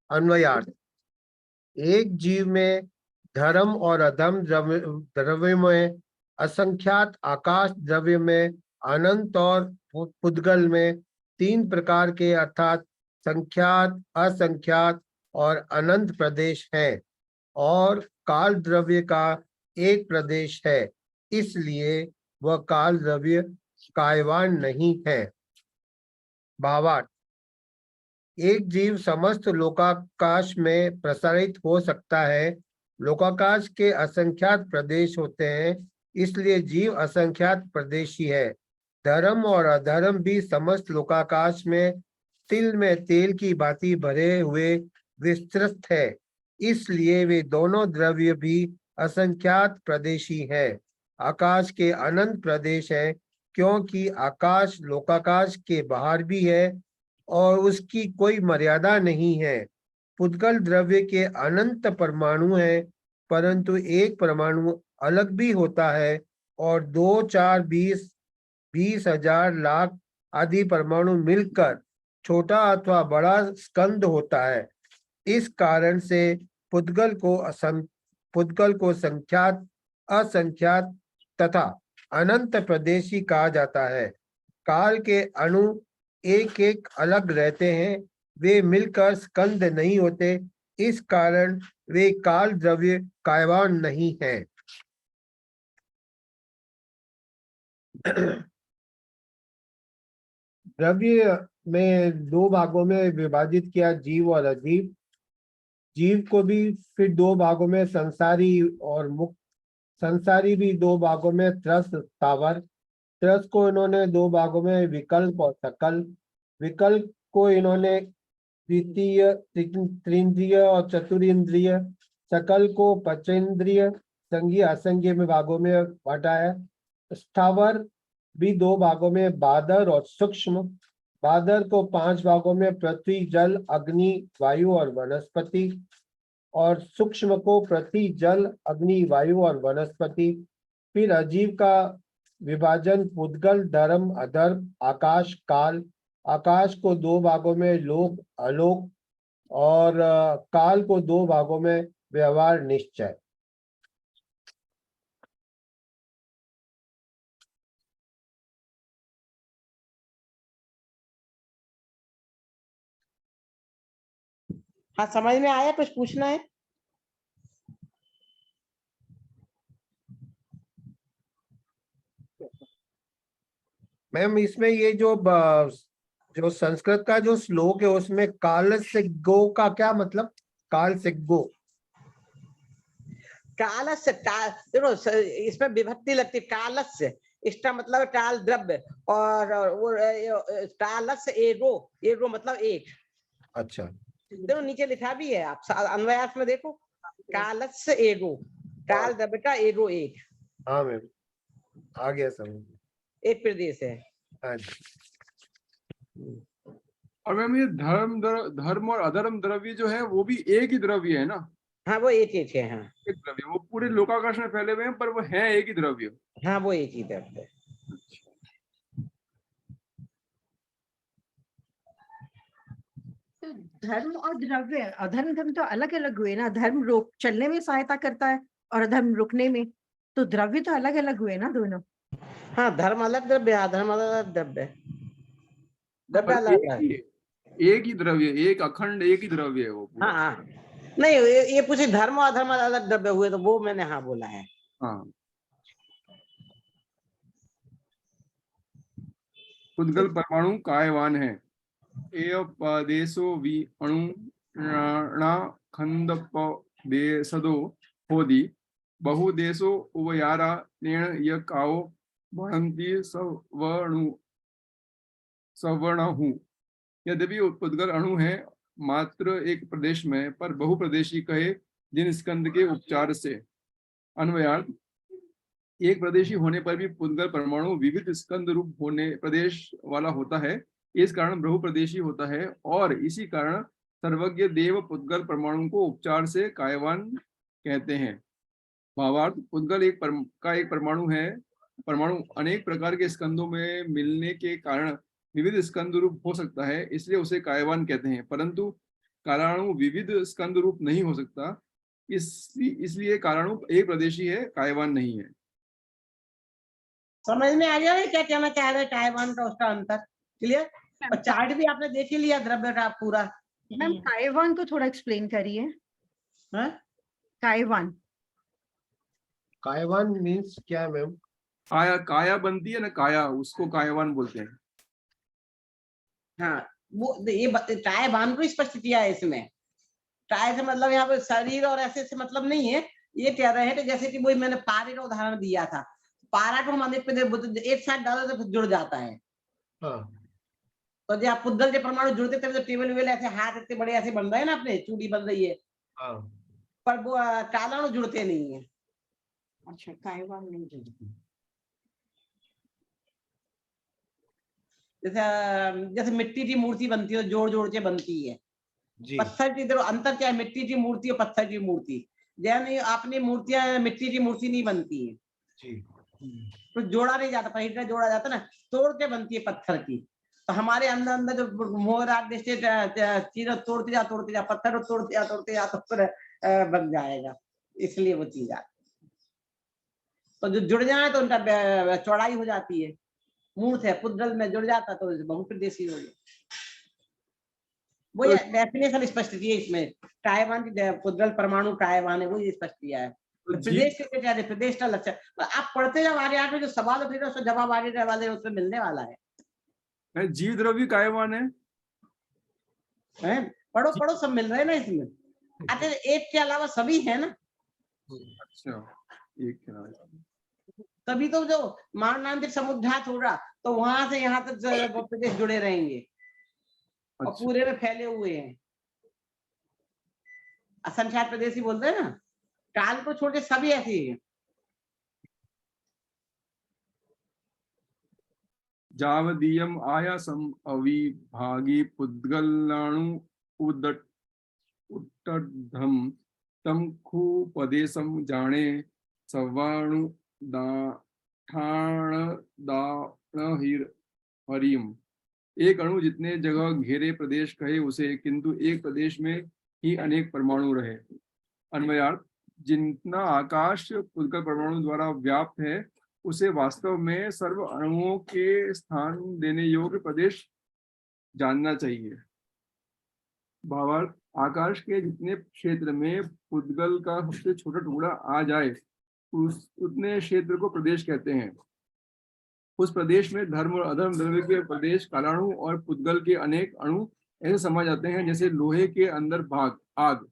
अन्वयार्थ, एक जीव में धर्म और अधर्म द्रव्य में असंख्यात, आकाश द्रव्य में अनंत और पुद्गल में तीन प्रकार के अर्थात संख्यात, असंख्यात और अनंत प्रदेश हैं और काल द्रव्य का एक प्रदेश है, इसलिए वह काल द्रव्य कायवान नहीं है। भावार्थ, एक जीव समस्त लोकाकाश में प्रसारित हो सकता है। लोकाकाश के असंख्यात प्रदेश होते हैं, इसलिए जीव असंख्यात प्रदेशी है। धर्म और अधर्म भी समस्त लोकाकाश में तिल में तेल की भांति भरे हुए विस्तृत है, इसलिए वे दोनों द्रव्य भी असंख्यात प्रदेशी हैं। आकाश के अनंत प्रदेश है, क्योंकि आकाश लोकाकाश के बाहर भी है और उसकी कोई मर्यादा नहीं है। पुद्गल द्रव्य के अनंत परमाणु है, परंतु एक परमाणु अलग भी होता है और 2, 4, 20, 20,000 लाख आदि परमाणु मिलकर छोटा अथवा बड़ा स्कंद होता है। इस कारण से पुद्गल को संख्यात, असंख्यात तथा अनंत प्रदेशी कहा जाता है। काल के अणु एक एक अलग रहते हैं, वे मिलकर स्कंद नहीं होते, इस कारण वे काल द्रव्य कायवान नहीं है। द्रव्य में दो भागों में विभाजित किया, जीव और अजीव। जीव को भी फिर दो भागों में संसारी और मुक्त। संसारी भी दो भागों में त्रस स्थावर। त्रस को इन्होंने दो भागों में विकल्प और सकल। विकल्प को इन्होंने द्वितीय, त्रिंद्रिय और चतुरिंद्रिय। सकल को पंचेंद्रिय, संज्ञ असंज्ञ में भागों में बांटा है। स्थावर भी दो भागों में बादर और सूक्ष्म। बादर को 5 भागों में पृथ्वी, जल, अग्नि, वायु और वनस्पति, और सूक्ष्म को पृथ्वी, जल, अग्नि, वायु और वनस्पति। फिर अजीव का विभाजन पुद्गल, धर्म, अधर्म, आकाश, काल। आकाश को दो भागों में लोक, अलोक, और काल को दो भागों में व्यवहार, निश्चय। हाँ, समझ में आया? कुछ पूछना है? मैम, इसमें ये जो संस्कृत का जो श्लोक है उसमें काल से गो का क्या मतलब? काल से गो, कालस्य, देखो इसमें विभक्ति लगती है। कालस्य, इसका मतलब काल द्रव्य, और वो कालस्य एगो, एगो मतलब एक। अच्छा, देखो नीचे लिखा भी है, आप अन्वयार्थ में देखो, कालस्य एगो, काल द्रव्य का एगो एक। हाँ मैम, आ गया समझ। एक प्रदेश है। हाँ जी। और मैम ये धर्म और अधर्म द्रव्य जो है वो भी एक ही द्रव्य है ना? हाँ, वो एक एक है। हाँ, एक द्रव्य, वो पूरे लोकाकाश में फैले हुए हैं पर वो है एक ही द्रव्य। हाँ, वो एक ही द्रव्य है। तो धर्म और द्रव्य, अधर्म धर्म तो अलग अलग हुए ना। धर्म रोक चलने में सहायता करता है और अधर्म रुकने में, तो द्रव्य तो अलग अलग हुए ना दोनों। हाँ, धर्म अलग द्रव्य, अधर्म अलग द्रव्य, द्रव्य अलग अलग। एक ही द्रव्य, एक अखंड एक ही द्रव्य है वो पूरा। हाँ, हाँ, नहीं, ये पूछे धर्म और अधर्म अलग द्रव्य हुए, तो वो मैंने हाँ बोला है। हाँ, पुद्गल परमाणु कायवान है। एव पदेशो वि अणु खंड देशदो होदी बहुदेशो उभयारा तेण यकाओ भणन्ति सवर्णहु। यद्यपि पुद्गल अणु है मात्र एक प्रदेश में, पर बहुप्रदेशी कहे जिन स्कंद के उपचार से। अन्वयार्थ, एक प्रदेशी होने पर भी पुद्गल परमाणु विविध स्कंद रूप होने प्रदेश वाला होता है, इस कारण बहुप्रदेशी होता है, और इसी कारण सर्वज्ञ देव पुद्गल परमाणु को उपचार से कायवान कहते हैं। भावार्थ, पुद्गल एक परमाणु है। परमाणु अनेक प्रकार के स्कंदों में मिलने के कारण विविध स्कंद रूप हो सकता है, इसलिए उसे कायवान कहते हैं, परंतु कालाणु विविध स्कंद रूप नहीं हो सकता, इसलिए कालाणु एक प्रदेशी है, कायवान नहीं है। समझ में आ गया ना क्या कहना चाह रहे हैं कायवान का उसका अंतर? क्लियर? और चार्ट भी आपने देख ही लिया द्रव्य का पूरा। मैम कायवान को थोड़ा एक्सप्लेन करिए। हाँ? कायवान कायवान मीन्स क्या है मैम? काया बनती है ना, काया, उसको कायवान बोलते हैं। हाँ, वो ये कायवान को स्पष्ट किया है इसमें। काय से मतलब यहाँ पे शरीर और ऐसे से मतलब नहीं है। ये कह रहे हैं कि जैसे कि वही मैंने पारे का उदाहरण दिया था, पारा को हम अनेक एक साथ डालो तो जुड़ जाता है। हाँ। तो जब पुद्गल के परमाणु जुड़ते तभी तो टेबल वेल ऐसे हाथ इतने बड़े ऐसे बन रहे हैं ना, अपने चूड़ी बन रही है। हाँ। पर वो कालाणु जुड़ते नहीं है। अच्छा, कायवान नहीं जुड़ती। जैसे मिट्टी की मूर्ति बनती है, जोड़ जोड़ के बनती है। जी। पत्थर की तरह अंतर क्या है, मिट्टी की मूर्ति और पत्थर की मूर्ति। यानी अपनी मूर्तियां मिट्टी की मूर्ति नहीं बनती है, जी। तो जोड़ा नहीं जाता, पहिरा जोड़ा जाता ना, तोड़ के बनती है पत्थर की। तो हमारे अंदर अंदर जो मोहराज चीज तोड़ते जा पत्थर तोड़ते जा तो फिर बन जाएगा, इसलिए वो चीज आती। तो जो जुड़ जाए तो उनका चौड़ाई हो जाती है। मूर्त है, पुद्गल में जुड़ जाता तो बहुप्रदेशी हो गया। वो डेफिनेशन स्पष्ट की है इसमें, कायवान की पुद्गल परमाणु कायवान है, वो ये स्पष्ट किया है। तो प्रदेश के क्या है, प्रदेश का लक्षण आप पढ़ते जब आगे आके जो सवाल उठेगा उसका जवाब आगे वाले उसमें मिलने वाला है। जीव द्रव्य कायवान है, पढ़ो पढ़ो सब मिल रहे हैं ना इसमें। अच्छा, एक के अलावा सभी है ना। अच्छा, एक के अलावा तभी तो जो मारणांतिक समुद्घात होगा तो वहां से यहाँ तक प्रदेश जुड़े रहेंगे। और पूरे में फैले हुए हैं। असंख्यात प्रदेशी बोलते हैं ना, काल को छोड़ के सभी ऐसे ही हैं। जावदीयम आयासम अविभागी पुद्गलाणु उत्तरधम तम खूपदेशम जाने सवाणु हरिम। एक अणु जितने जगह घेरे प्रदेश कहे उसे, किंतु एक प्रदेश में ही अनेक परमाणु रहे। अन्वयार्थ, जितना आकाश पुद्गल परमाणु द्वारा व्याप्त है उसे वास्तव में सर्व अणुओं के स्थान देने योग्य प्रदेश जानना चाहिए। भावार्थ, आकाश के जितने क्षेत्र में पुद्गल का सबसे छोटा टुकड़ा आ जाए उतने क्षेत्र को प्रदेश कहते हैं। उस प्रदेश में धर्म और अधर्म द्रव्य के प्रदेश कालाणु और पुद्गल के अनेक अणु ऐसे समझ जाते हैं जैसे लोहे के अंदर भाग आग।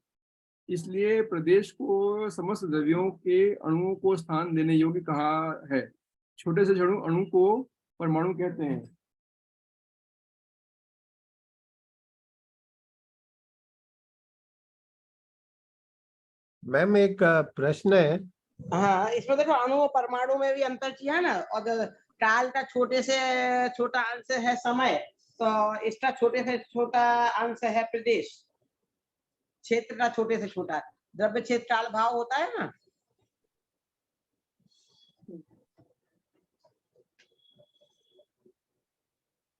इसलिए प्रदेश को समस्त द्रव्यों के अणुओं को स्थान देने योग्य कहा है। छोटे से छोटे अणु को परमाणु कहते हैं। मैम एक प्रश्न है। हाँ, इसमें देखो अणु और परमाणु में भी अंतर किया है ना। और काल का छोटे से छोटा अंश है समय, तो इसका छोटे से छोटा अंश है प्रदेश। क्षेत्र का छोटे से छोटा द्रव्य क्षेत्र काल भाव होता है ना।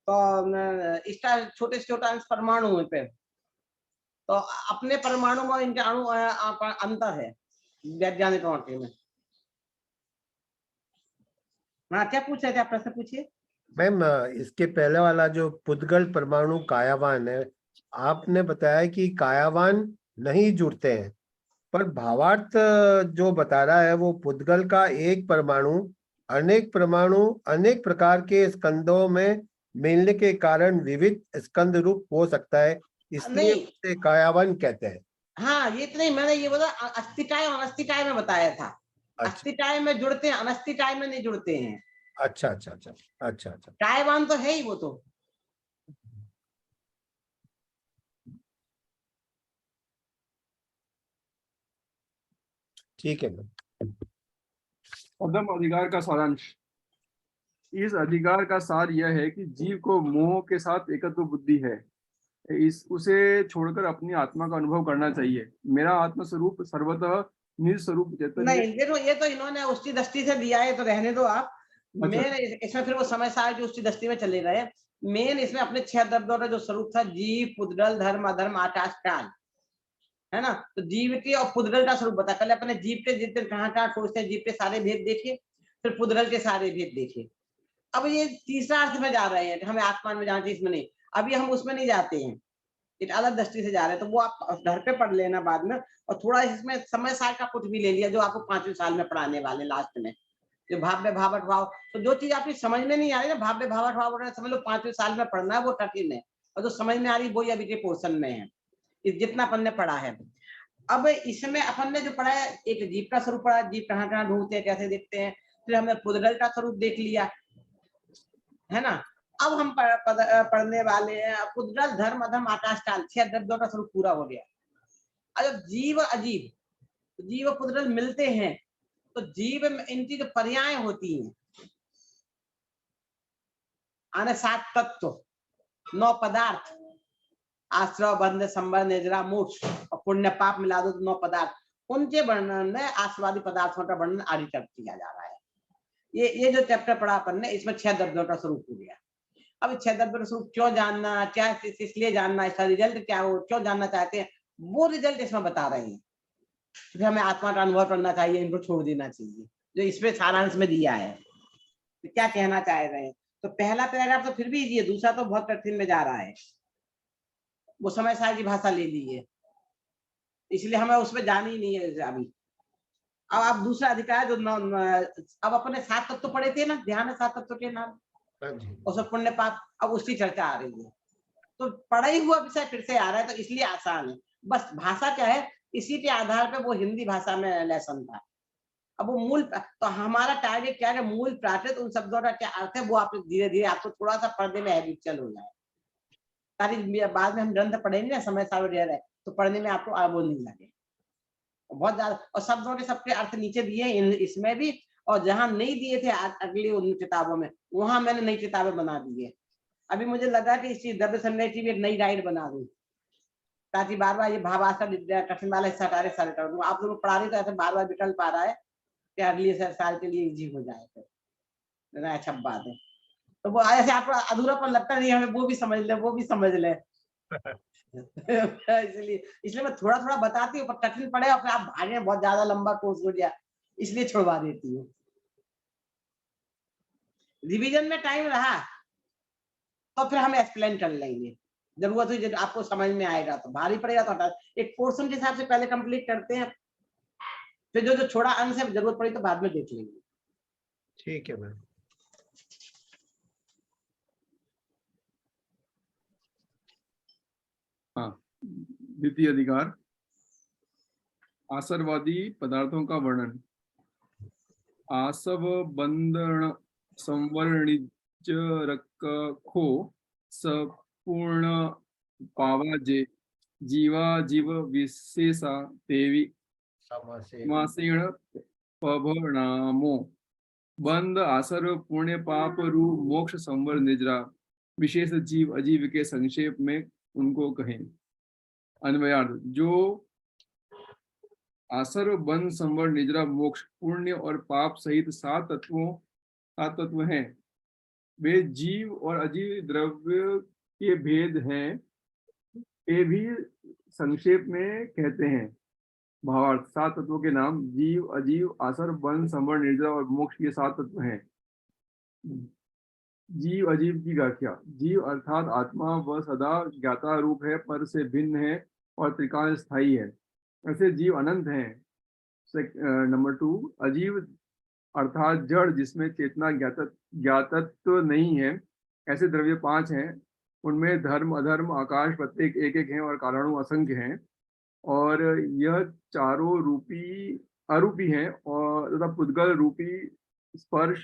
तो इसका छोटे से छोटा अंश परमाणु है पे। तो अपने परमाणु में इनके अणु अंतर है वैज्ञानिक में। हाँ, क्या पूछ रहे थे आप, प्रश्न पूछिए। मैम इसके पहले वाला जो पुद्गल परमाणु कायावान है, आपने बताया कि कायावान नहीं जुड़ते हैं, पर भावार्थ जो बता रहा है वो पुद्गल का एक परमाणु अनेक प्रकार के स्कंदों में मिलने के कारण विविध स्कंद रूप हो सकता है, इसलिए उसे कायावान कहते हैं। हाँ, ये तो नहीं, मैंने ये बोला अस्थिकाय और अनस्थिकाय में बताया था। अस्थिकाय में जुड़ते हैं, अनस्थिकाय में नहीं जुड़ते हैं। अच्छा अच्छा अच्छा अच्छा अच्छा। कायवान तो है ही वो तो। ठीक है मैम। पदम अधिकार का सारांश। इस अधिकार का सार यह है कि जीव को मोह के साथ एकत्व बुद्धि है, इस उसे छोड़कर अपनी आत्मा का अनुभव करना चाहिए। मेरा आत्म स्वरूप सर्वतः निज स्वरूप चैतन्य। नहीं देखो, ये तो इन्होंने उष्टी दृष्टि से दिया है, तो रहने दो आप। अच्छा। मेन इसमें फिर वो समय सार की उष्टी दृष्टि में चले गए। मेन इसमें अपने 6 द्रव्यों का जो स्वरूप था, जीव, पुद्गल, धर्म, अधर्म, आकाश, काल, है ना। तो जीव के और पुद्गल का स्वरूप बता। पहले अपने जीव के जितने कहाँ सोचते हैं, जीव के सारे भेद देखे, फिर पुद्गल के सारे भेद देखे। अब ये तीसरा अर्थ में जा रहे हैं कि हमें आत्मा में जाना चाहिए, इसमें नहीं। अभी हम उसमें नहीं जाते हैं, एक अलग दृष्टि से जा रहे हैं। तो वो आप घर पे पढ़ लेना बाद में। और थोड़ा इसमें समय सार का कुछ भी ले लिया, जो आपको 5वीं साल में पढ़ाने वाले लास्ट में, जो भाव्य भावक भाव। तो जो चीज आपकी समझ में नहीं आ रही है, भाव्य भावक भाव समझ लो 5वीं साल में पढ़ना है, वो कठिन है। और जो समझ में आ रही वो अभी के पोर्शन में है, जितना अपन ने पढ़ा है। अब इसमें अपन ने जो पढ़ा है, एक जीव का स्वरूप पढ़ा, जीव कहाँ कहाँ ढूंढते हैं, कैसे देखते हैं। फिर हमने पुद्गल का स्वरूप देख लिया, है ना। अब हम पढ़ने वाले हैं पुद्गल, धर्म, अधर्म, आकाश, काल, 6 द्रव्यों का स्वरूप पूरा हो गया। अब जीव अजीव, जीव और पुद्गल मिलते हैं, तो जीव में इनकी जो पर्याय होती हैं, आने 7 तत्व, 9 पदार्थ, आश्रय, बंध, संबर, निद्रा, मोक्ष और पुण्य पाप मिला दो तो 9 पदार्थ। उनके वर्णन में आस्वादी पदार्थों का वर्णन आगे किया जा रहा है। ये जो चैप्टर पढ़ा अपन ने, इसमें 6 द्रव्यों का स्वरूप हो गया। अब 6 द्रव्यों का स्वरूप क्यों जानना, क्या इसलिए जानना, इसका रिजल्ट क्या हो, क्यों जानना चाहते हैं, वो रिजल्ट इसमें बता रहे हैं। फिर हमें आत्मा का अनुभव करना चाहिए, इनको छोड़ देना चाहिए, जो इसमें सारांश में दिया है। तो क्या कहना चाह रहे हैं। तो पहला पैराग्राफ तो फिर भी इजी है, दूसरा तो बहुत कठिन में जा रहा है, वो समय सार की भाषा ले ली है, इसलिए हमें उसमें जाना ही नहीं है अभी। अब आप दूसरा अधिकार जो अब अपने 7 तत्व पढ़े थे ना, ध्यान है 7 तत्व के नाम, हाँ जी। और पुण्य पाप, अब उसकी चर्चा आ रही है। तो पढ़ा ही हुआ विषय फिर से आ रहा है, तो इसलिए आसान है। बस भाषा क्या है, इसी के आधार पर वो हिंदी भाषा में लेसन था। अब वो मूल, तो हमारा टारगेट क्या है, मूल प्राकृत उन शब्दों का क्या अर्थ है, वो आप धीरे धीरे आपको थोड़ा सा पढ़ने में हैबिचुअल हो जाए, ताकि बाद में हम ग्रंथ पढ़ेंगे ना, समय सार है, तो पढ़ने में आपको वो नहीं लगे बहुत ज्यादा। और शब्दों के सबके अर्थ नीचे दिए इसमें भी, और जहां नहीं दिए थे अगली उन किताबों में, वहां मैंने नई किताबें बना दी है। अभी मुझे लगा कि इस द्रव्य संग्रह की भी एक नई गाइड बना दूं, ताकि बार बार ये भावार्थ का कठिन वाला हिस्सा सारे कर दूं। आप लोग पढ़ा रहे तो ऐसे बार बार विकल्प आ रहा है कि अगले साल के लिए इजी हो जाए, फिर अच्छा बात है। तो वो ऐसे आपको अधूरापन लगता नहीं, हमें वो भी समझ ले, वो भी समझ ले। इसलिए मैं थोड़ा थोड़ा बताती हूँ, पर कठिन पड़े और फिर आप भागे, बहुत ज्यादा लंबा कोर्स हो गया, इसलिए छुड़वा देती हूँ। रिवीजन में टाइम रहा तो फिर हम एक्सप्लेन कर लेंगे, जरूरत हुई जब आपको समझ में आएगा, तो भारी पड़ेगा तो हटा, एक पोर्शन के हिसाब से पहले कंप्लीट करते हैं, फिर जो जो छोड़ा अंश है जरूरत पड़ी तो बाद में देख लेंगे। ठीक है मैम। हाँ, द्वितीय अधिकार, आसरवादी पदार्थों का वर्णन। आसव बंधन संवर्णिज रखो सपूर्ण पावाजे जीवा जीव विशेषा देवी मासेण पभनामो बंध आसर पुण्य पाप रू मोक्ष संवर निद्रा विशेष जीव अजीव के संक्षेप में उनको कहें। अन्वयार्थ, जो आसर बंध संवर निद्रा मोक्ष पुण्य और पाप सहित 7 तत्व हैं, वे जीव और अजीव द्रव्य के भेद हैं, ये भी संक्षेप में कहते हैं। भावार्थ, 7 तत्वों के नाम जीव, अजीव, आसर, बंध, संवर, निद्रा और मोक्ष, ये 7 तत्व हैं। जीव अजीव की व्याख्या। जीव अर्थात आत्मा वह सदा ज्ञाता रूप है, पर से भिन्न है और त्रिकाल स्थायी है, ऐसे जीव अनंत हैं। नंबर 2, अजीव अर्थात जड़ जिसमें चेतना ज्ञातत्व नहीं है, ऐसे द्रव्य 5 हैं, उनमें धर्म, अधर्म, आकाश प्रत्येक एक एक हैं और कारणों असंख्य हैं, और यह चारों अरूपी हैं, और तथा पुद्गल रूपी स्पर्श,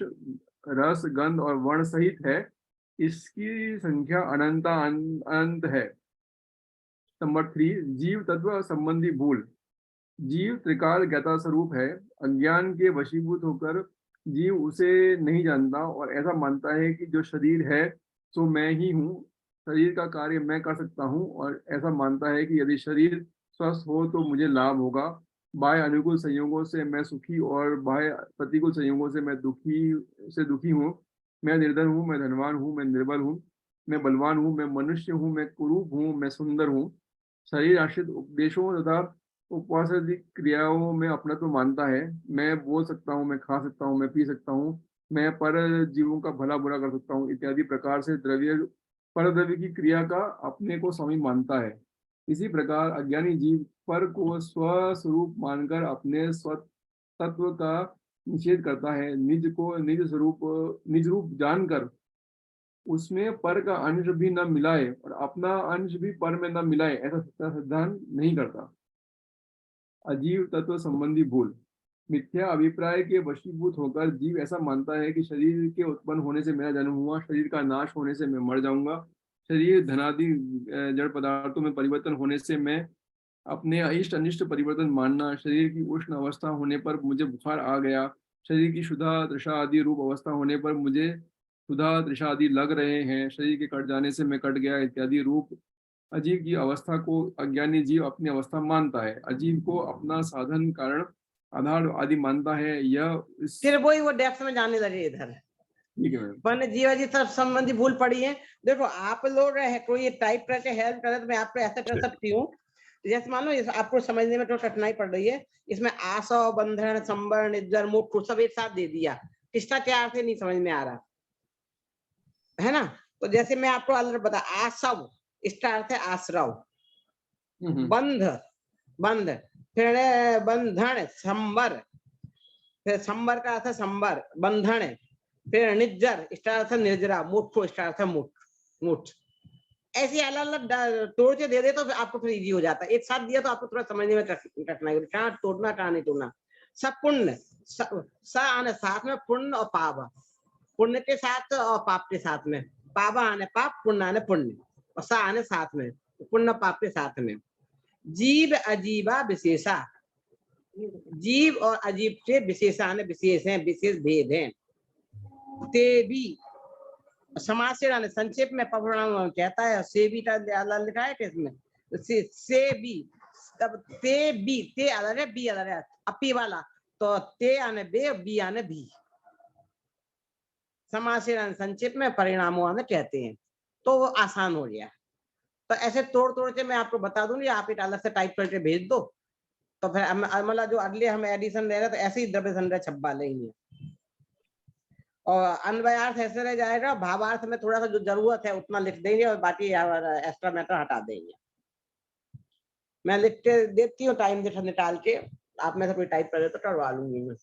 रस, गंध और वर्ण सहित है, इसकी संख्या अनंत है। नंबर 3, जीव तत्व संबंधी भूल। जीव त्रिकाल ज्ञाता स्वरूप है। अज्ञान के वशीभूत होकर जीव उसे नहीं जानता और ऐसा मानता है कि जो शरीर है सो मैं ही हूँ, शरीर का कार्य मैं कर सकता हूँ, और ऐसा मानता है कि यदि शरीर स्वस्थ हो तो मुझे लाभ होगा। बाह्य अनुकूल संयोगों से मैं सुखी और बाह्य प्रतिकूल संयोगों से मैं दुखी हूँ। मैं निर्धन हूँ, मैं धनवान हूँ, मैं निर्बल हूँ, मैं बलवान हूँ, मैं मनुष्य हूँ, मैं कुरूप हूँ, मैं सुंदर हूँ। शरीर आश्रित उपदेशों तथा उपवास आदि क्रियाओं में अपना तो मानता है। मैं बोल सकता हूँ, मैं खा सकता हूँ, मैं पी सकता हूँ, मैं पर जीवों का भला बुरा कर सकता हूँ इत्यादि प्रकार से पर द्रव्य की क्रिया का अपने को स्वामी मानता है। इसी प्रकार अज्ञानी जीव पर को स्वस्वरूप मानकर अपने तत्व का निषेध करता है। निज रूप जानकर उसमें पर का अंश भी न मिलाए और अपना अंश भी पर में न मिलाए, ऐसा सिद्धांत नहीं करता। अजीव तत्व संबंधी भूल। मिथ्या अभिप्राय के वशीभूत होकर जीव ऐसा मानता है कि शरीर के उत्पन्न होने से मेरा जन्म हुआ, शरीर का नाश होने से मैं मर जाऊंगा, शरीर धनादि जड़ पदार्थों में परिवर्तन होने से मैं अपने इष्ट अनिष्ट परिवर्तन मानना, शरीर की उष्ण अवस्था होने पर मुझे बुखार आ गया, शरीर की क्षुधा तृषा आदि रूप अवस्था होने पर मुझे क्षुधा तृषा आदि लग रहे हैं, शरीर के कट जाने से मैं कट गया इत्यादि रूप अजीव की अवस्था को अज्ञानी जीव अपनी अवस्था मानता है। अजीव को अपना साधन कारण आधार आदि मानता है। यह इस फिर वही वो डेप्थ में जाने लगे इधर। ठीक है मैम। मैंने जीवाजी सब संबंधी भूल पड़ी है। देखो आप लोग है कोई टाइप करके हेल्प करे तो मैं आपको ऐसा कर सकती हूँ। जैसे मान लो आपको समझने में तो कठिनाई पड़ रही है, इसमें आसव, बंधन, संबर, निज्जर, मुक्ति सब एक साथ दे दिया, इसका क्या अर्थ है नहीं समझ में आ रहा है ना। तो जैसे मैं आपको अलग बता, आसव इसका अर्थ है आश्रव, बंध बंध, फिर बंधन, संबर, फिर संबर का अर्थ संबर बंधन, फिर निज्जर इसका अर्थ निर्जरा, मुठ इसका अर्थ मुठ मुठ। ऐसे अलग अलग तोड़ के दे दे तो आपको फिर इजी हो जाता है। एक साथ दिया तो आपको थोड़ा समझने में कठिनाई होती है, कहाँ तोड़ना कहाँ नहीं तोड़ना। सब पुण्य स आने साथ में पुण्य और पाप, पुण्य के साथ और पाप के साथ में, पाप आने पाप, पुण्य आने पुण्य, और स आने साथ में, पुण्य पाप के साथ में। जीव अजीबा विशेषा, जीव और अजीब से विशेषान विशेष हैं, विशेष भेद हैं। ते भी समाज से संक्षेप में परिणाम कहता है, से भी का लिखा है किसमें, से भी, तब ते भी, ते अलग है बी अलग है, अपी वाला तो ते आने बे, बी आने भी। समाज से संक्षेप में परिणामों आने कहते हैं, तो वो आसान हो गया। तो ऐसे तोड़ तोड़ के मैं आपको बता दूंगी, आप एक अलग से टाइप करके भेज दो, तो फिर मतलब जो अगले हम एडिशन ले रहे तो ऐसे ही द्रव्य संग्रह छपा लेंगे। और अन्वयार्थ ऐसे रह जाएगा, भावार्थ में थोड़ा सा जो जरूरत है उतना लिख देंगे और बाकी एक्स्ट्रा मैटर हटा देंगे। मैं लिख के देती हूँ टाइम निकाल के, आप में से कोई टाइप करे तो करवा लूंगी मैं।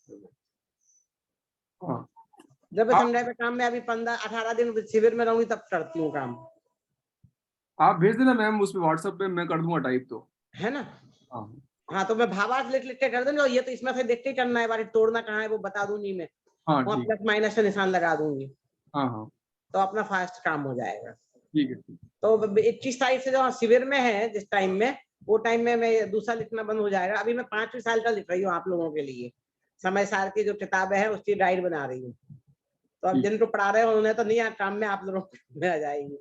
द्रव्य संग्रह पे काम में अभी 15-18 दिन शिविर में रहूंगी तब करती हूँ काम। आप भेज देना मैम उस पे व्हाट्सएप पे, मैं कर दूंगा टाइप तो, है ना। हाँ हाँ तो मैं भावार्थ लिख लिख के कर दूंगी, और ये तो इसमें से देख के करना है, बारी तोड़ना कहाँ है वो बता दूंगी मैं, हाँ और ठीक, प्लस माइनस का निशान लगा दूंगी, हाँ हाँ तो अपना फास्ट काम हो जाएगा। ठीक है ठीक। तो 21 तारीख से जो शिविर में है जिस टाइम में, वो टाइम में मैं दूसरा लिखना बंद हो जाएगा। अभी मैं 5वीं साल का लिख रही हूँ आप लोगों के लिए, समय सार की जो किताबें है उसकी गाइड बना रही हूँ। तो अब जिनको पढ़ा रहे हो उन्हें तो नहीं काम में, आप लोगों में आ जाएगी।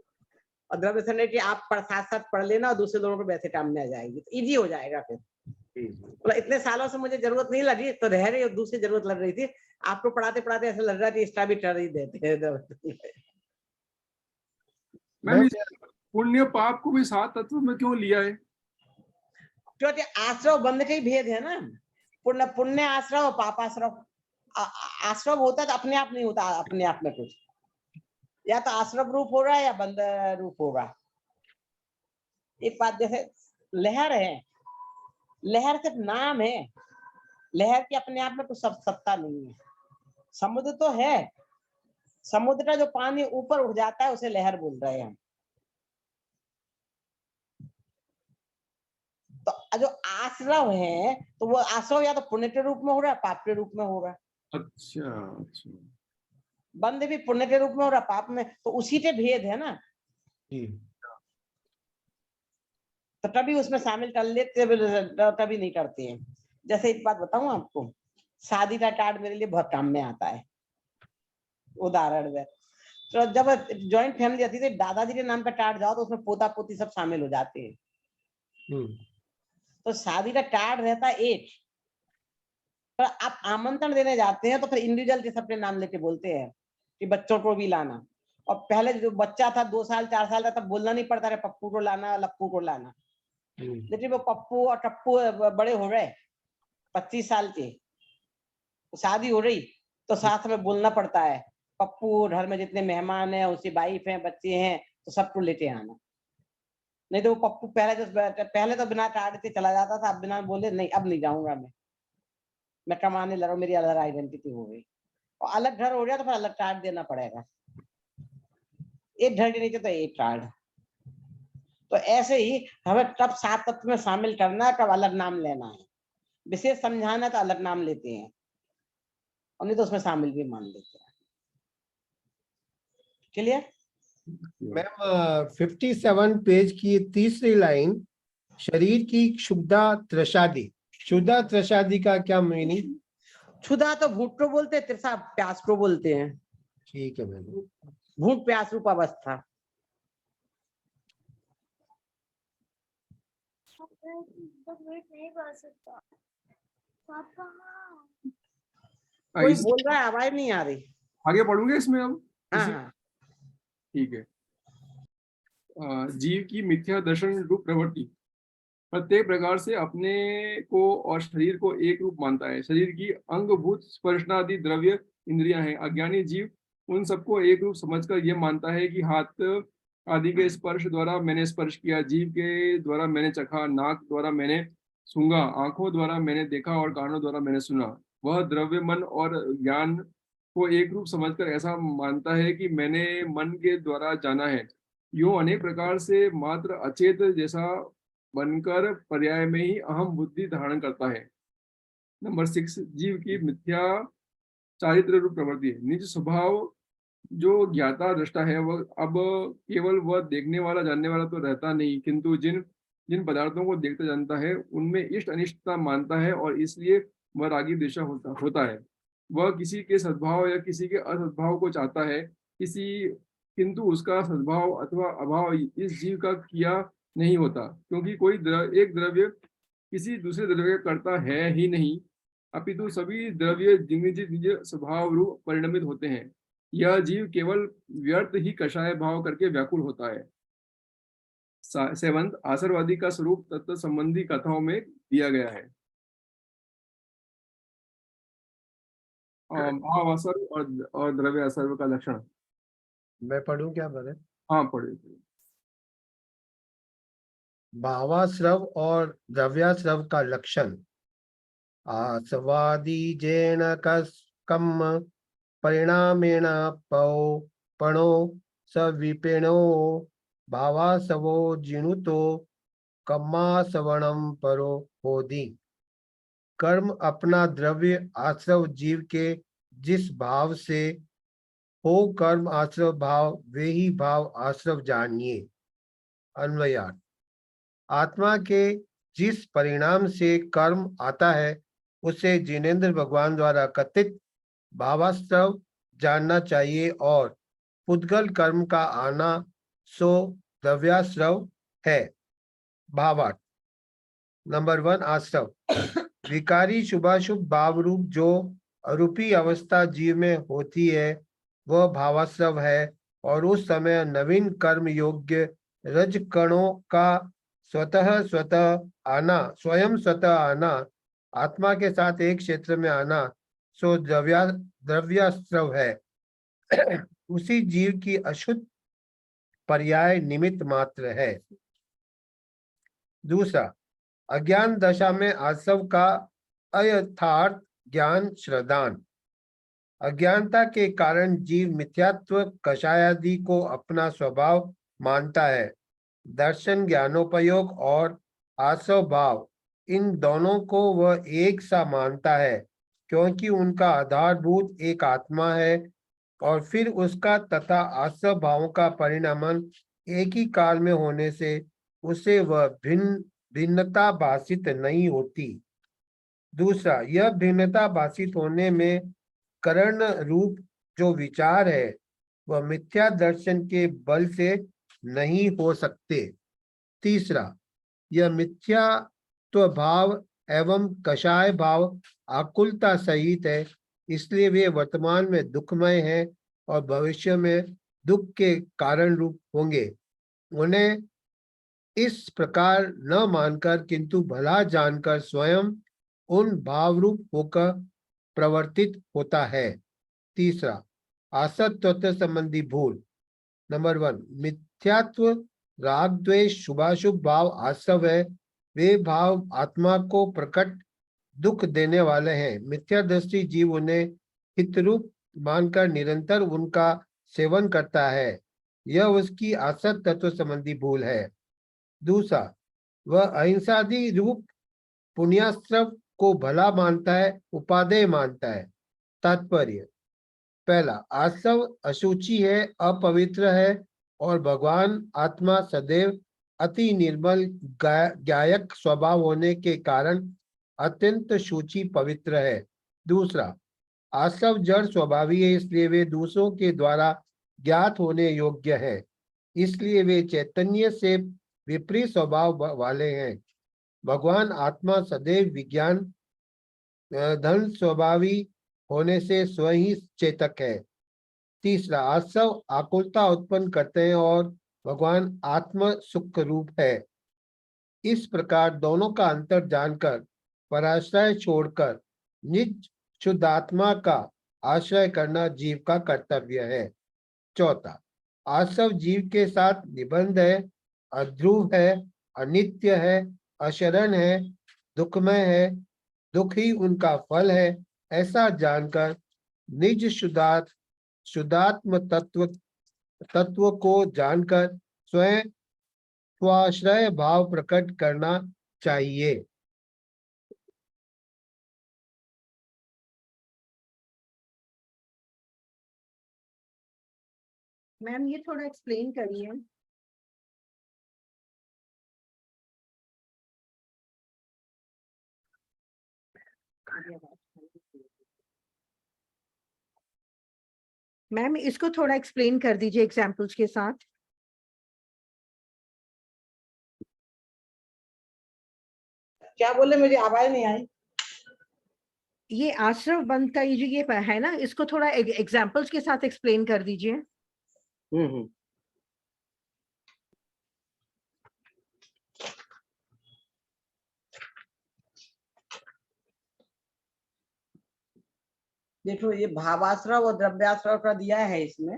और द्रव्य संग्रह की आप साथ साथ पढ़ लेना और दूसरे लोगों को वैसे काम में आ जाएगी, तो इजी हो जाएगा फिर। मतलब इतने सालों से मुझे जरूरत नहीं लगी तो रह रही, दूसरी जरूरत लग रही थी। आपको पढ़ाते पढ़ाते ऐसा लग रहा है कि एक्स्ट्रा भी कर ही देते हैं। मैम पुण्य पाप को भी 7 तत्व में क्यों लिया है? क्योंकि आश्रव बंध के ही भेद है ना, पुण्य पुण्य आश्रव, पाप आश्रव। आश्रव होता तो अपने आप नहीं होता, अपने आप में कुछ, या तो आश्रव रूप होगा या बंध रूप होगा। एक बात जैसे लहर है, लहर सिर्फ नाम है, लहर की अपने आप में कुछ सत्ता नहीं है। समुद्र तो है, समुद्र का जो पानी ऊपर उठ जाता है उसे लहर बोल रहे हैं हम। तो जो आश्रव है तो वो आश्रव या तो पुण्य के रूप में होगा, पाप के रूप में होगा। अच्छा अच्छा, बंध भी पुण्य के रूप में और पाप में, तो उसी के भेद है ना, जी तो तभी उसमें शामिल कर लेते, तभी नहीं करते हैं। जैसे एक बात बताऊं आपको, शादी का कार्ड मेरे लिए बहुत काम में आता है, उदाहरण है। तो जब ज्वाइंट फैमिली आती थी, दादाजी के नाम का कार्ड जाओ तो उसमें पोता पोती सब शामिल हो जाते हैं। तो शादी का कार्ड रहता है एक, पर आप आमंत्रण देने जाते हैं तो फिर इंडिविजुअल के सबके नाम लेके बोलते हैं कि बच्चों को भी लाना। और पहले जो बच्चा था 2 साल 4 साल का, तब बोलना नहीं पड़ता है पप्पू को लाना, लप्पू को लाना। लेकिन वो पप्पू और टप्पू बड़े हो गए, 25 साल के, शादी हो रही तो साथ में बोलना पड़ता है, पप्पू घर में जितने मेहमान हैं, उसकी वाइफ हैं, बच्चे हैं, तो सबको लेते आना। नहीं तो वो पप्पू पहले तो बिना कार्ड के चला जाता था, अब बिना बोले नहीं, अब नहीं जाऊंगा मैं कमाने लगा, मेरी अलग आइडेंटिटी हो गई। और अलग घर हो गया तो फिर अलग कार्ड देना पड़ेगा, एक घर के नीचे तो एक कार्ड। तो ऐसे ही हमें कब 7 तत्व में शामिल करना है, कब अलग नाम लेना है, विशेष समझाना तो अलग नाम लेते हैं, और नहीं तो उसमें शामिल भी मान लेते हैं। क्लियर? मैम 57 पेज की तीसरी लाइन, शरीर की क्षुधा त्रसादी, क्षुधा त्रसादी का क्या मीनिंग? क्षुधा तो भूख को बोलते हैं, तृषा प्यास को बोलते हैं। ठीक है मैम। भूख प्यास रूप अवस्था। कोई बोल रहा है, आवाज नहीं आ रही। आगे पढ़ूंगे इसमें अब। हाँ, ठीक है। जीव की मिथ्या दर्शन रूप प्रवृत्ति प्रत्येक प्रकार से अपने को और शरीर को एक रूप मानता है। शरीर की अंगभूत स्पर्शनादि द्रव्य इंद्रियां हैं। अज्ञानी जीव उन सबको एक रूप समझकर यह मानता है कि हाथ आदि के स्पर्श द्वारा मैंने स्पर्श किया, जीभ के द्वारा मैंने चखा, नाक द्वारा मैंने सूंघा, आंखों द्वारा मैंने देखा और कानों द्वारा मैंने सुना। वह द्रव्य मन और ज्ञान को एक रूप समझकर ऐसा मानता है कि मैंने मन के द्वारा जाना है। यूं अनेक प्रकार से मात्र अचेत जैसा बनकर पर्याय में ही अहम बुद्धि धारण करता है। नंबर 6, जीव की मिथ्या चारित्र रूप प्रवृत्ति है। निज स्वभाव जो ज्ञाता दृष्टा है, वह अब केवल वह देखने वाला जानने वाला तो रहता नहीं, किंतु जिन जिन पदार्थों को देखता जानता है उनमें इष्ट अनिष्टता मानता है और इसलिए वह रागी द्वेषा होता है। वह किसी के सद्भाव या किसी के असद्भाव को चाहता है, किंतु उसका सद्भाव अथवा अभाव इस जीव का किया नहीं होता, क्योंकि कोई एक द्रव्य किसी दूसरे द्रव्य का करता है ही नहीं, अपितु सभी द्रव्य निज निज स्वभाव रूप परिणमित होते हैं। यह जीव केवल व्यर्थ ही कषाय भाव करके व्याकुल होता है। 7, आसरवादी का स्वरूप तत्व संबंधी कथाओं में दिया गया है। भाव असर और द्रव्य असर का लक्षण। मैं पढ़ूं क्या बने? हाँ पढ़िए। भावाश्रव और द्रव्याश्रव का लक्षण। आसवादी जैन कम परिणामेण पणो सविपेणो भावासवो जिनुतो कम्मासवणम परो होदि। कर्म अपना द्रव्य आश्रव जीव के जिस भाव से हो कर्म आश्रव भाव, वे ही भाव आश्रव जानिए। अन्वयार्थ। आत्मा के जिस परिणाम से कर्म आता है उसे जिनेंद्र भगवान द्वारा कथित भावाश्रव जानना चाहिए और पुद्गल कर्म का आना सो द्रव्याश्रव है। भावार्थ। नंबर 1, आश्रव विकारी शुभाशुभ भाव रूप जो अरूपी अवस्था जीव में होती है वह भावाश्रव है, और उस समय नवीन कर्म योग्य रज कणों का स्वयं स्वतः आना, आत्मा के साथ एक क्षेत्र में आना सो द्रव्याश्रव है। उसी जीव की अशुद्ध पर्याय निमित्त मात्र है। दूसरा, अज्ञान दशा में आश्रव का अयथार्थ ज्ञान श्रद्धान। अज्ञानता के कारण जीव मिथ्यात्व कषायादि को अपना स्वभाव मानता है। दर्शन, ज्ञानोपयोग और आश्रव भाव, इन दोनों को वह एक सा मानता है, क्योंकि उनका आधारभूत एक आत्मा है और फिर उसका तथा आश्रव भावों का परिणामन एक ही काल में होने से उसे वह भिन्नता भाषित नहीं होती। दूसरा, यह भिन्नता भाषित होने में करण रूप जो विचार है वह मिथ्या दर्शन के बल से नहीं हो सकते। तीसरा, यह मिथ्यात्व भाव एवं कषाय भाव आकुलता सहित है, इसलिए वे वर्तमान में दुखमय है और भविष्य में दुख के कारण रूप होंगे। उन्हें इस प्रकार न मानकर किंतु भला जानकर स्वयं उन भाव रूप होकर प्रवर्तित होता है। तीसरा, आसत तत्व संबंधी भूल। नंबर 1, मिथ्यात्व राग द्वेष शुभाशुभ भाव आश्रव है। वे भाव आत्मा को प्रकट दुख देने वाले हैं। मिथ्या दृष्टि जीव उन्हें हितरूप मानकर निरंतर उनका सेवन करता है, यह उसकी आसत तत्व संबंधी भूल है। दूसरा, वह अहिंसादि रूप पुण्याश्रव को भला मानता है, उपादेय मानता है। तात्पर्य: पहला, आश्रव अशुचि है, अपवित्र है और भगवान आत्मा सदैव अति निर्मल गायक स्वभाव होने के कारण अत्यंत शुचि पवित्र है। दूसरा, आश्रव जड़ स्वभावी है, इसलिए वे दूसरों के द्वारा ज्ञात होने योग्य है, इसलिए वे चैतन्य से विपरीत स्वभाव वाले हैं। भगवान आत्मा सदैव विज्ञान धन स्वभावी होने से स्वयं ही चेतक है। तीसरा, आश्रव आकुलता उत्पन्न करते हैं और भगवान आत्म सुख रूप है। इस प्रकार दोनों का अंतर जानकर पराश्रय छोड़कर निज शुद्ध आत्मा का आश्रय करना जीव का कर्तव्य है। चौथा, आश्रव जीव के साथ निबंध है, अध्रुव है, अनित्य है, अशरण है, दुखमय है, दुख ही उनका फल है। ऐसा जानकर निज शुद्धात्म तत्व को जानकर स्वयं स्वाश्रय भाव प्रकट करना चाहिए। मैम ये थोड़ा एक्सप्लेन करिए। मैम इसको थोड़ा एक्सप्लेन कर दीजिए एग्जांपल्स के साथ। क्या बोले, मुझे आवाज नहीं आई। ये आश्रव बंध का ये जो ये है ना, इसको थोड़ा एग्जांपल्स के साथ एक्सप्लेन कर दीजिए। देखो, ये भावाश्रव और द्रव्याश्रव का दिया है इसमें।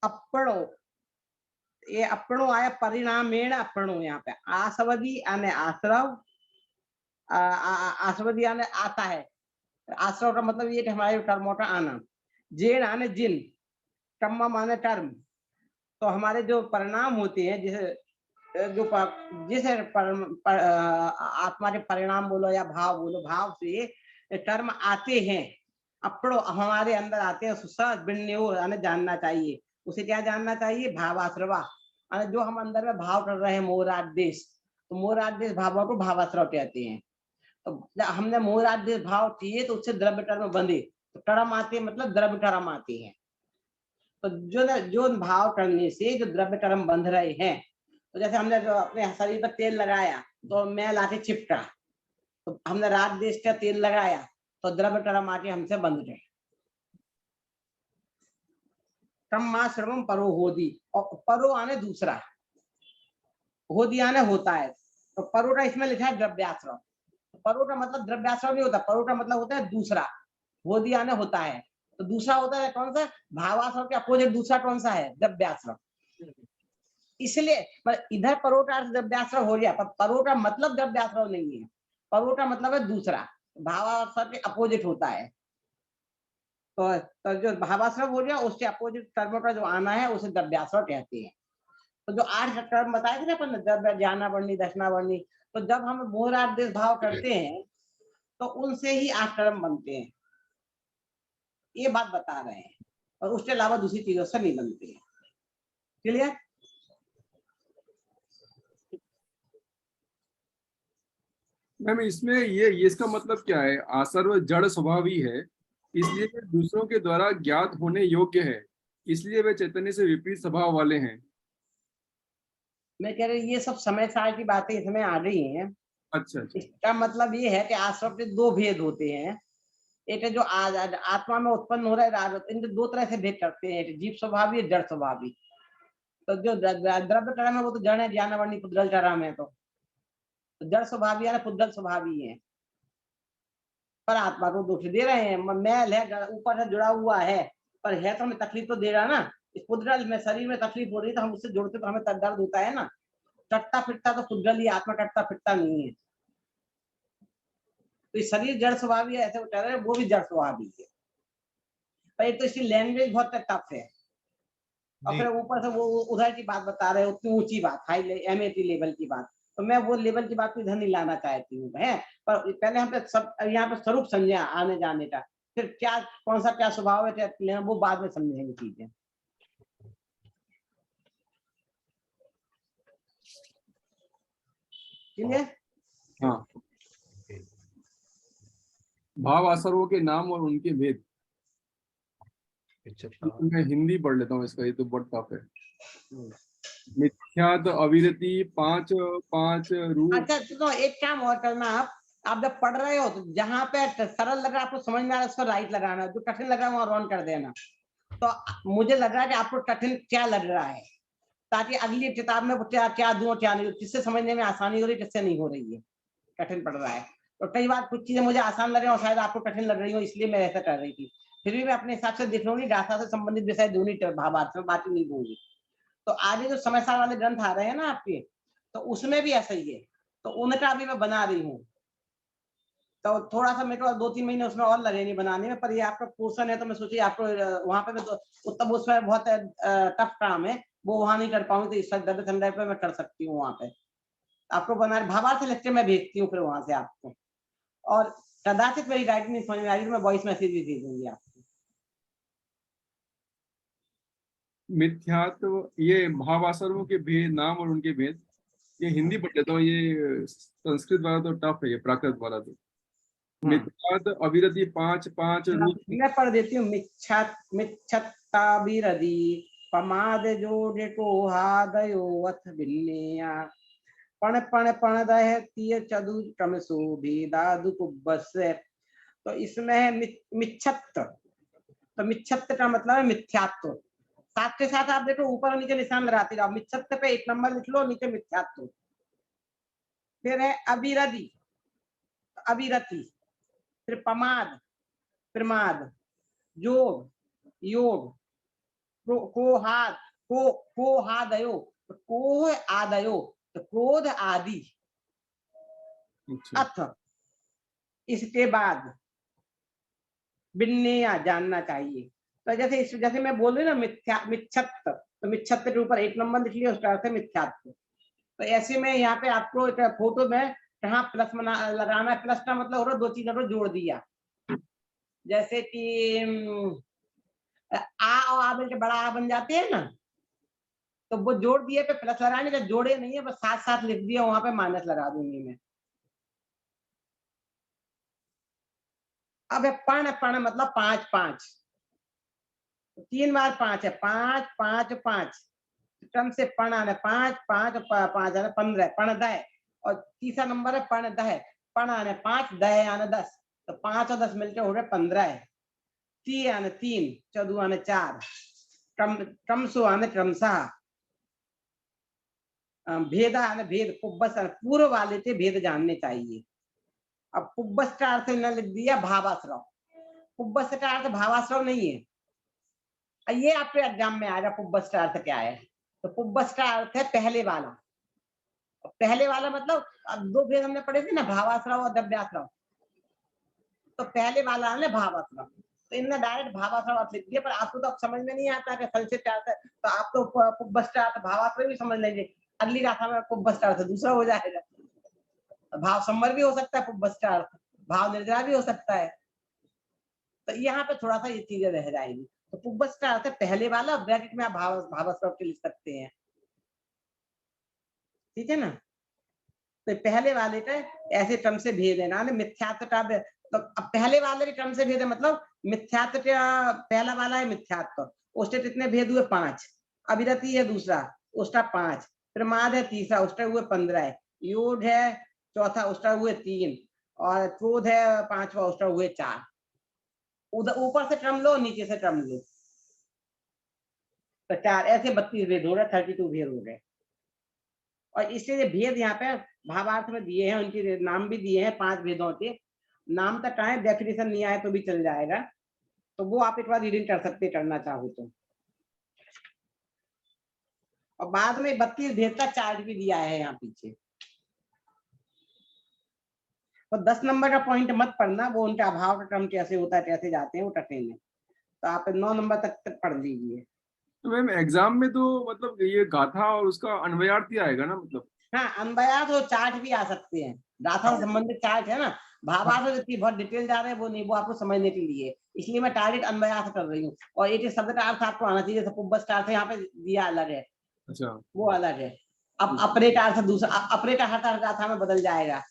अपणो, ये अपणो आया परिणामेण अपणो, यहाँ पे आसवदी आने आश्रव, आसवदी आने आता है। आश्रव का मतलब ये हमारे कर्मों का आना। जेन आने जिन, कर्म माने कर्म। तो हमारे जो परिणाम होते हैं, जिसे आत्मा के परिणाम बोलो या भाव बोलो, भाव से कर्म आते हैं। अपड़ो हमारे अंदर आते हैं। जानना चाहिए उसे, क्या जानना चाहिए? भावाश्रवा, जो हम अंदर में भाव कर रहे हैं, मोरादेश। तो मोरादेश भावों को भावाश्रव कहते हैं। तो हमने मोरादेश भाव किए तो उससे द्रव्य कर्म बंधे, तो कर्म आते हैं, मतलब द्रव्य कर्म आते हैं। तो जो भाव करने से जो द्रव्य कर्म बंध रहे हैं, तो जैसे हमने जो अपने शरीर पर तेल लगाया तो मैल आके चिपका, तो हमने रात देश का तेल लगाया तो द्रव्य कर्म आके हमसे बंध गए। कर्मा श्रवम परो होदी, और परो आने दूसरा, होदी आने होता है। तो परो का इसमें लिखा है द्रव्याश्रव। परो का मतलब द्रव्याश्रव नहीं होता, परो का मतलब होता है दूसरा। होदी आने होता है, तो दूसरा होता है कौन सा? भावाश्रव के अपोजिट दूसरा कौन सा है? द्रव्याश्रव। इसलिए इधर परो का अर्थ द्रव्याश्रव हो गया, पर परो का मतलब द्रव्याश्रव नहीं है। परो का मतलब है दूसरा, भावाश्रव के अपोजिट होता है। तो जो भावाश्रव हो गया, उसके अपोजिट कर्म का जो आना है उसे द्रव्याश्रव कहते हैं। तो जो 8 कर्म बताए थे ना अपन, द्रव्य, ज्ञाना वर्णी, दर्शना वर्णी, तो जब हम मोरादेश भाव करते हैं तो उनसे ही 8 कर्म बनते हैं। ये बात बता रहे हैं, और उसके अलावा दूसरी चीजों से नहीं बनते हैं। क्लियर? मैम इसमें ये इसका मतलब क्या है? आसर्व जड़ स्वभावी है, इसलिए वे दूसरों के द्वारा ज्ञात होने योग्य है, इसलिए वे चैतन्य से विपरीत स्वभाव वाले हैं। मैं कह रही ये सब समय सार की बातें इसमें आ गई हैं। अच्छा अच्छा। इसका मतलब ये है कि आश्रम के दो भेद होते हैं। एक है जो आत्मा में उत्पन्न हो रहा है राग, इनके दो तरह से भेद करते हैं, एक जीव स्वभावी है, जड़ स्वभावी। तो जो द्रव्य टर्म है वो तो जड़ है, ज्ञानवर्णी पुद्गल टर्म है, तो जड़ स्वभावी है, पुद्गल स्वभावी है। पर आत्मा को दुख दे रहे हैं, मैल है, ऊपर से जुड़ा हुआ है, पर है तो हमें तकलीफ तो दे रहा ना। इस पुद्गल में शरीर में तकलीफ हो रही है तो हम उससे जुड़ते तो हमें दर्द होता है ना। कटता फिरता तो पुद्गल ही, आत्मा कटता फिरता नहीं है। तो शरीर जड़ स्वभावी है, ऐसे वो कह रहे हैं, वो भी जड़ स्वभावी है। पर एक तो इसकी लैंग्वेज बहुत टफ है, और फिर ऊपर से वो उधर की बात बता रहे हो, उतनी ऊंची बात, हाई एमएटी लेवल की बात। तो मैं वो लेवल की बात को इधर नहीं लाना चाहती हूँ है। पर पहले हम सब यहाँ पे स्वरूप समझे आने जाने का, फिर क्या कौन सा क्या स्वभाव है वो बाद में समझेंगे चीजें। ठीक है? हाँ, भाव आसर्वों के नाम और उनके भेद। मैं हिंदी पढ़ लेता हूँ इसका, ये तो बहुत टफ है। मिथ्यात अविरति पांच पांच रूप। अच्छा तो एक काम और करना, आप जब पढ़ रहे हो तो जहाँ पे सरल लग रहा है आपको समझ में आ रहा है, उसको राइट लगाना, जो कठिन लग रहा है वहां रॉन कर देना। तो मुझे लग रहा है कि आपको कठिन क्या लग रहा है, ताकि अगली किताब में क्या क्या दूं क्या नहीं, किससे समझने में आसानी हो रही किससे नहीं हो रही है, कठिन पड़ रहा है। तो कई बार कुछ चीजें मुझे आसान लग रही है और शायद आपको कठिन लग रही हो, इसलिए मैं ऐसा कर रही थी। फिर भी मैं अपने हिसाब से देख लूंगी, गाथा से संबंधित विषय दूंगी, भावार्थ में बात नहीं दूंगी। तो आगे जो समय सार वाले ग्रंथ आ रहे हैं ना आपके, तो उसमें भी ऐसा ही है, तो उनका अभी मैं बना रही हूँ। तो थोड़ा सा मेरे को 2-3 महीने उसमें और लगेंगे बनाने में, पर ये आपका पोर्शन है तो मैं सोची आपको वहां पे तब उसमें बहुत टफ काम है, वो वहां नहीं कर पाऊंगी, तो इस संदर्भ पे मैं कर सकती हूँ वहां पे आपको बना भावार्थ लेक्चर में भेजती हूँ फिर वहां से आपको। और कदाचित मेरी राइटिंग नहीं समझ में आ रही तो मैं वॉइस मैसेज भी दे दूंगी आपको। मिथ्यात, ये भाव आसर्वों के भेद, नाम और उनके भेद, ये हिंदी पढ़ लेता हूँ, ये संस्कृत वाला तो टफ है, ये प्राकृत वाला तो। मिथ्यात अविरति पांच पांच रूप। मैं पढ़ देती हूँ। मिच्छत्ताभिरधि पमाद जोड़े को हादयो अथ भिन्नेया पण पण पण दह तीय चदु क्रमसु भेदादु कुब्बस। तो इसमें है मिच्छत्त, तो मिच्छत्त का मतलब है मिथ्यात्व। साथ के साथ आप देखो ऊपर और नीचे निशान लगाते जाओ, मिच्छत्त पे 1 नंबर लिख लो, नीचे मिथ्यात्व। फिर है अविरधि, अविरति, फिर पमाद, प्रमाद, योग, योग, कोहाद, कोहादयो, कोह आदयो, तो क्रोध आदि। अथ, इसके बाद बिन्नेया, जानना चाहिए। तो जैसे मैं बोल रही ना मिच्छत्त, तो मिच्छत्त के ऊपर 1 नंबर लिख लिया, उसका अर्थ है मिथ्यात्व। तो ऐसे में यहाँ पे आपको एक फोटो में कहाँ प्लस लगाना है, प्लस का मतलब हो रहा 2 चीजों को जोड़ दिया। जैसे कि आ और आ मिलकर बड़ा आ बन जाते हैं ना, तो वो जोड़ दिए पे प्लस लगाने का, जोड़े नहीं है, बस साथ साथ लिख दिया, वहां पे माइनस लगा दूंगी मैं। अब है पण, पण मतलब 5 5, 3 बार 5 है, 5 5 5, क्रम से पण आने 5 5 5 आने 15, पण दह। और तीसरा नंबर है पण दह, पण आने 5, दह आने 10, तो 5 और 10 मिलकर हो रहे 15 है। ती आने 3, चौदह आने 4, क्रमसु आने क्रमशः, भेदा आने भेद, पुब्बस पूर्व वाले से भेद जानने चाहिए। अब पुब्बस का अर्थ इन्होंने लिख दिया भावाश्रव, पुब्बस का अर्थ भावाश्रव नहीं है। ये आपके एग्जाम में आएगा पुब्बस का अर्थ क्या है। तो पुब्बस का अर्थ है पहले वाला। पहले वाला मतलब अब 2 भेद हमने पढ़े थे ना, भावाश्रव और द्रव्याश्रव। तो पहले वाला है भावाश्रव, तो इनने डायरेक्ट भावाश्रव अर्थ लिख दिया, पर आपको तो अब समझ में नहीं आता कि संक्षिप्त क्या अर्थ है, तो आप तो पुब्बस का अर्थ भावाश्रव भी समझ लेंगे, अगली गाथा में पुब्बस का अर्थ दूसरा हो जाएगा। भाव संवर भी हो सकता है पुब्बस का अर्थ, भाव निर्जरा भी हो सकता है। तो यहाँ पे थोड़ा सा ये चीजें रह जाएंगी। तो पुब्बस का अर्थ है पहले वाला, ब्रैकेट में आप भावस्वरूप लिख सकते हैं, ठीक है ना। तो पहले वाले का ऐसे क्रम से भेद है ना, मिथ्यात्व का तो अब पहले वाले के क्रम से भेद है, मतलब मिथ्यात्व का पहला वाला है मिथ्यात्व, उसके कितने भेद हुए 5, अविरति है दूसरा उसका 5, प्रमाद है तीसरा उसका हुए 15, योग है चौथा उसका हुए 3 और क्रोध है पांचवा उसका हुए 4। उधर ऊपर से क्रम लो नीचे से क्रम लो, तो 4 ऐसे 32 भेद हो गए, 32 भेद हो गए। और इसलिए भेद यहाँ पे भावार्थ में दिए हैं, उनके नाम भी दिए हैं 5 भेदों के नाम तक आए, डेफिनेशन नहीं आए तो भी चल जाएगा, तो वो आप एक बार रीडिंग कर सकते करना चाहो तो। और बाद में 32 भेद का चार्ट भी दिया है यहाँ पीछे। तो 10 नंबर का पॉइंट मत पढ़ना, वो उनके अभाव का क्रम कैसे होता है कैसे जाते हैं वो कठिन है, तो आप 9 नंबर तक पढ़ लीजिए। तो मैम एग्जाम में तो मतलब ये गाथा और उसका अन्वयार्थ ही आएगा ना, मतलब हाँ, अन्वयार्थ और चार्ट भी आ सकते हैं, गाथा से संबंधित चार्ट है ना, भावार्थ जितनी बहुत डिटेल जा रहे हैं वो नहीं, वो आपको समझने के लिए, इसलिए मैं टारगेट अन्वयार्थ कर रही हूँ। और एक शब्द का अर्थ आपको आना चाहिए, जैसे पुब्बस का अर्थ यहाँ पे दिया अलग है, अच्छा वो अलग है। अब अपने का अर्थ दूसरा, अपने का हर गाथा में बदल जाएगा,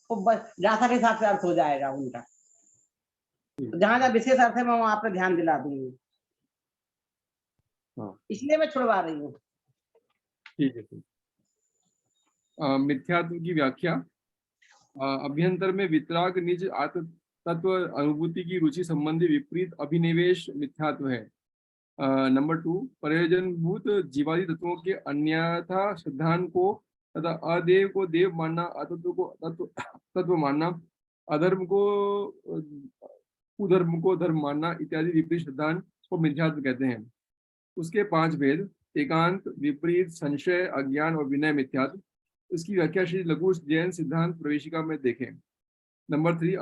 पुब्बस गाथा के हिसाब से अर्थ हो जाएगा उनका, तो जहां जहां विशेष अर्थ है मैं वहां पर ध्यान दिला दूंगी, इसलिए मैं छुड़वा रही हूँ। ठीक है। मिथ्यात्व की व्याख्या, अभ्यंतर में वितराग निज आत्म तत्व अनुभूति की रुचि संबंधी विपरीत अभिनिवेश मिथ्यात्व है। नंबर 2, प्रयोजनभूत जीवादि तत्वों के अन्यथा सिद्धांत को तथा अदेव को देव मानना, अतत्व को तत्व मानना, अधर्म को कुधर्म को धर्म मानना इत्यादि विपरीत सिद्धांत को मिथ्यात्व कहते हैं। उसके 5 भेद, एकांत, विपरीत, संशय, अज्ञान और विनय मिथ्यात्व। इसकी व्याख्या श्री लघु जैन सिद्धांत प्रवेशिका में देखें। नंबर 3,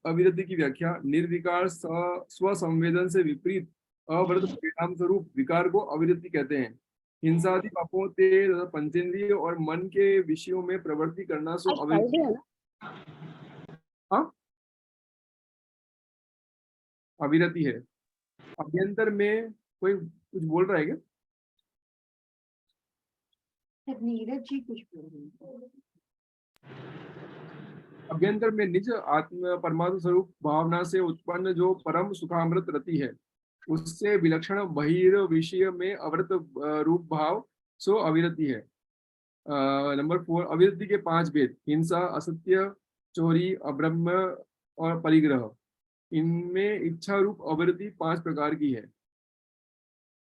अविरति की व्याख्या, निर्विकार स्वसंवेदन से विपरीत अवृत परिणाम स्वरूप विकार को अविरति कहते हैं। हिंसादि पापों ते पंचेंद्रिय और मन के विषयों में प्रवृत्ति करना सो अविरति। हाँ, अविरति है। अभ्यंतर में कोई कुछ बोल रहा है क्या? नीरज जी कुछ बोल रहे हैं। अभ्यंतर में निज आत्म परमात्म स्वरूप भावना से उत्पन्न जो परम सुखामृत रति है, उससे विलक्षण बहिर विषय में अवृत रूप भाव सो अविरति है। नंबर 4, अविरति के 5 भेद, हिंसा, असत्य, चोरी, अब्रह्म और परिग्रह। इनमें इच्छा रूप अविरति 5 प्रकार की है।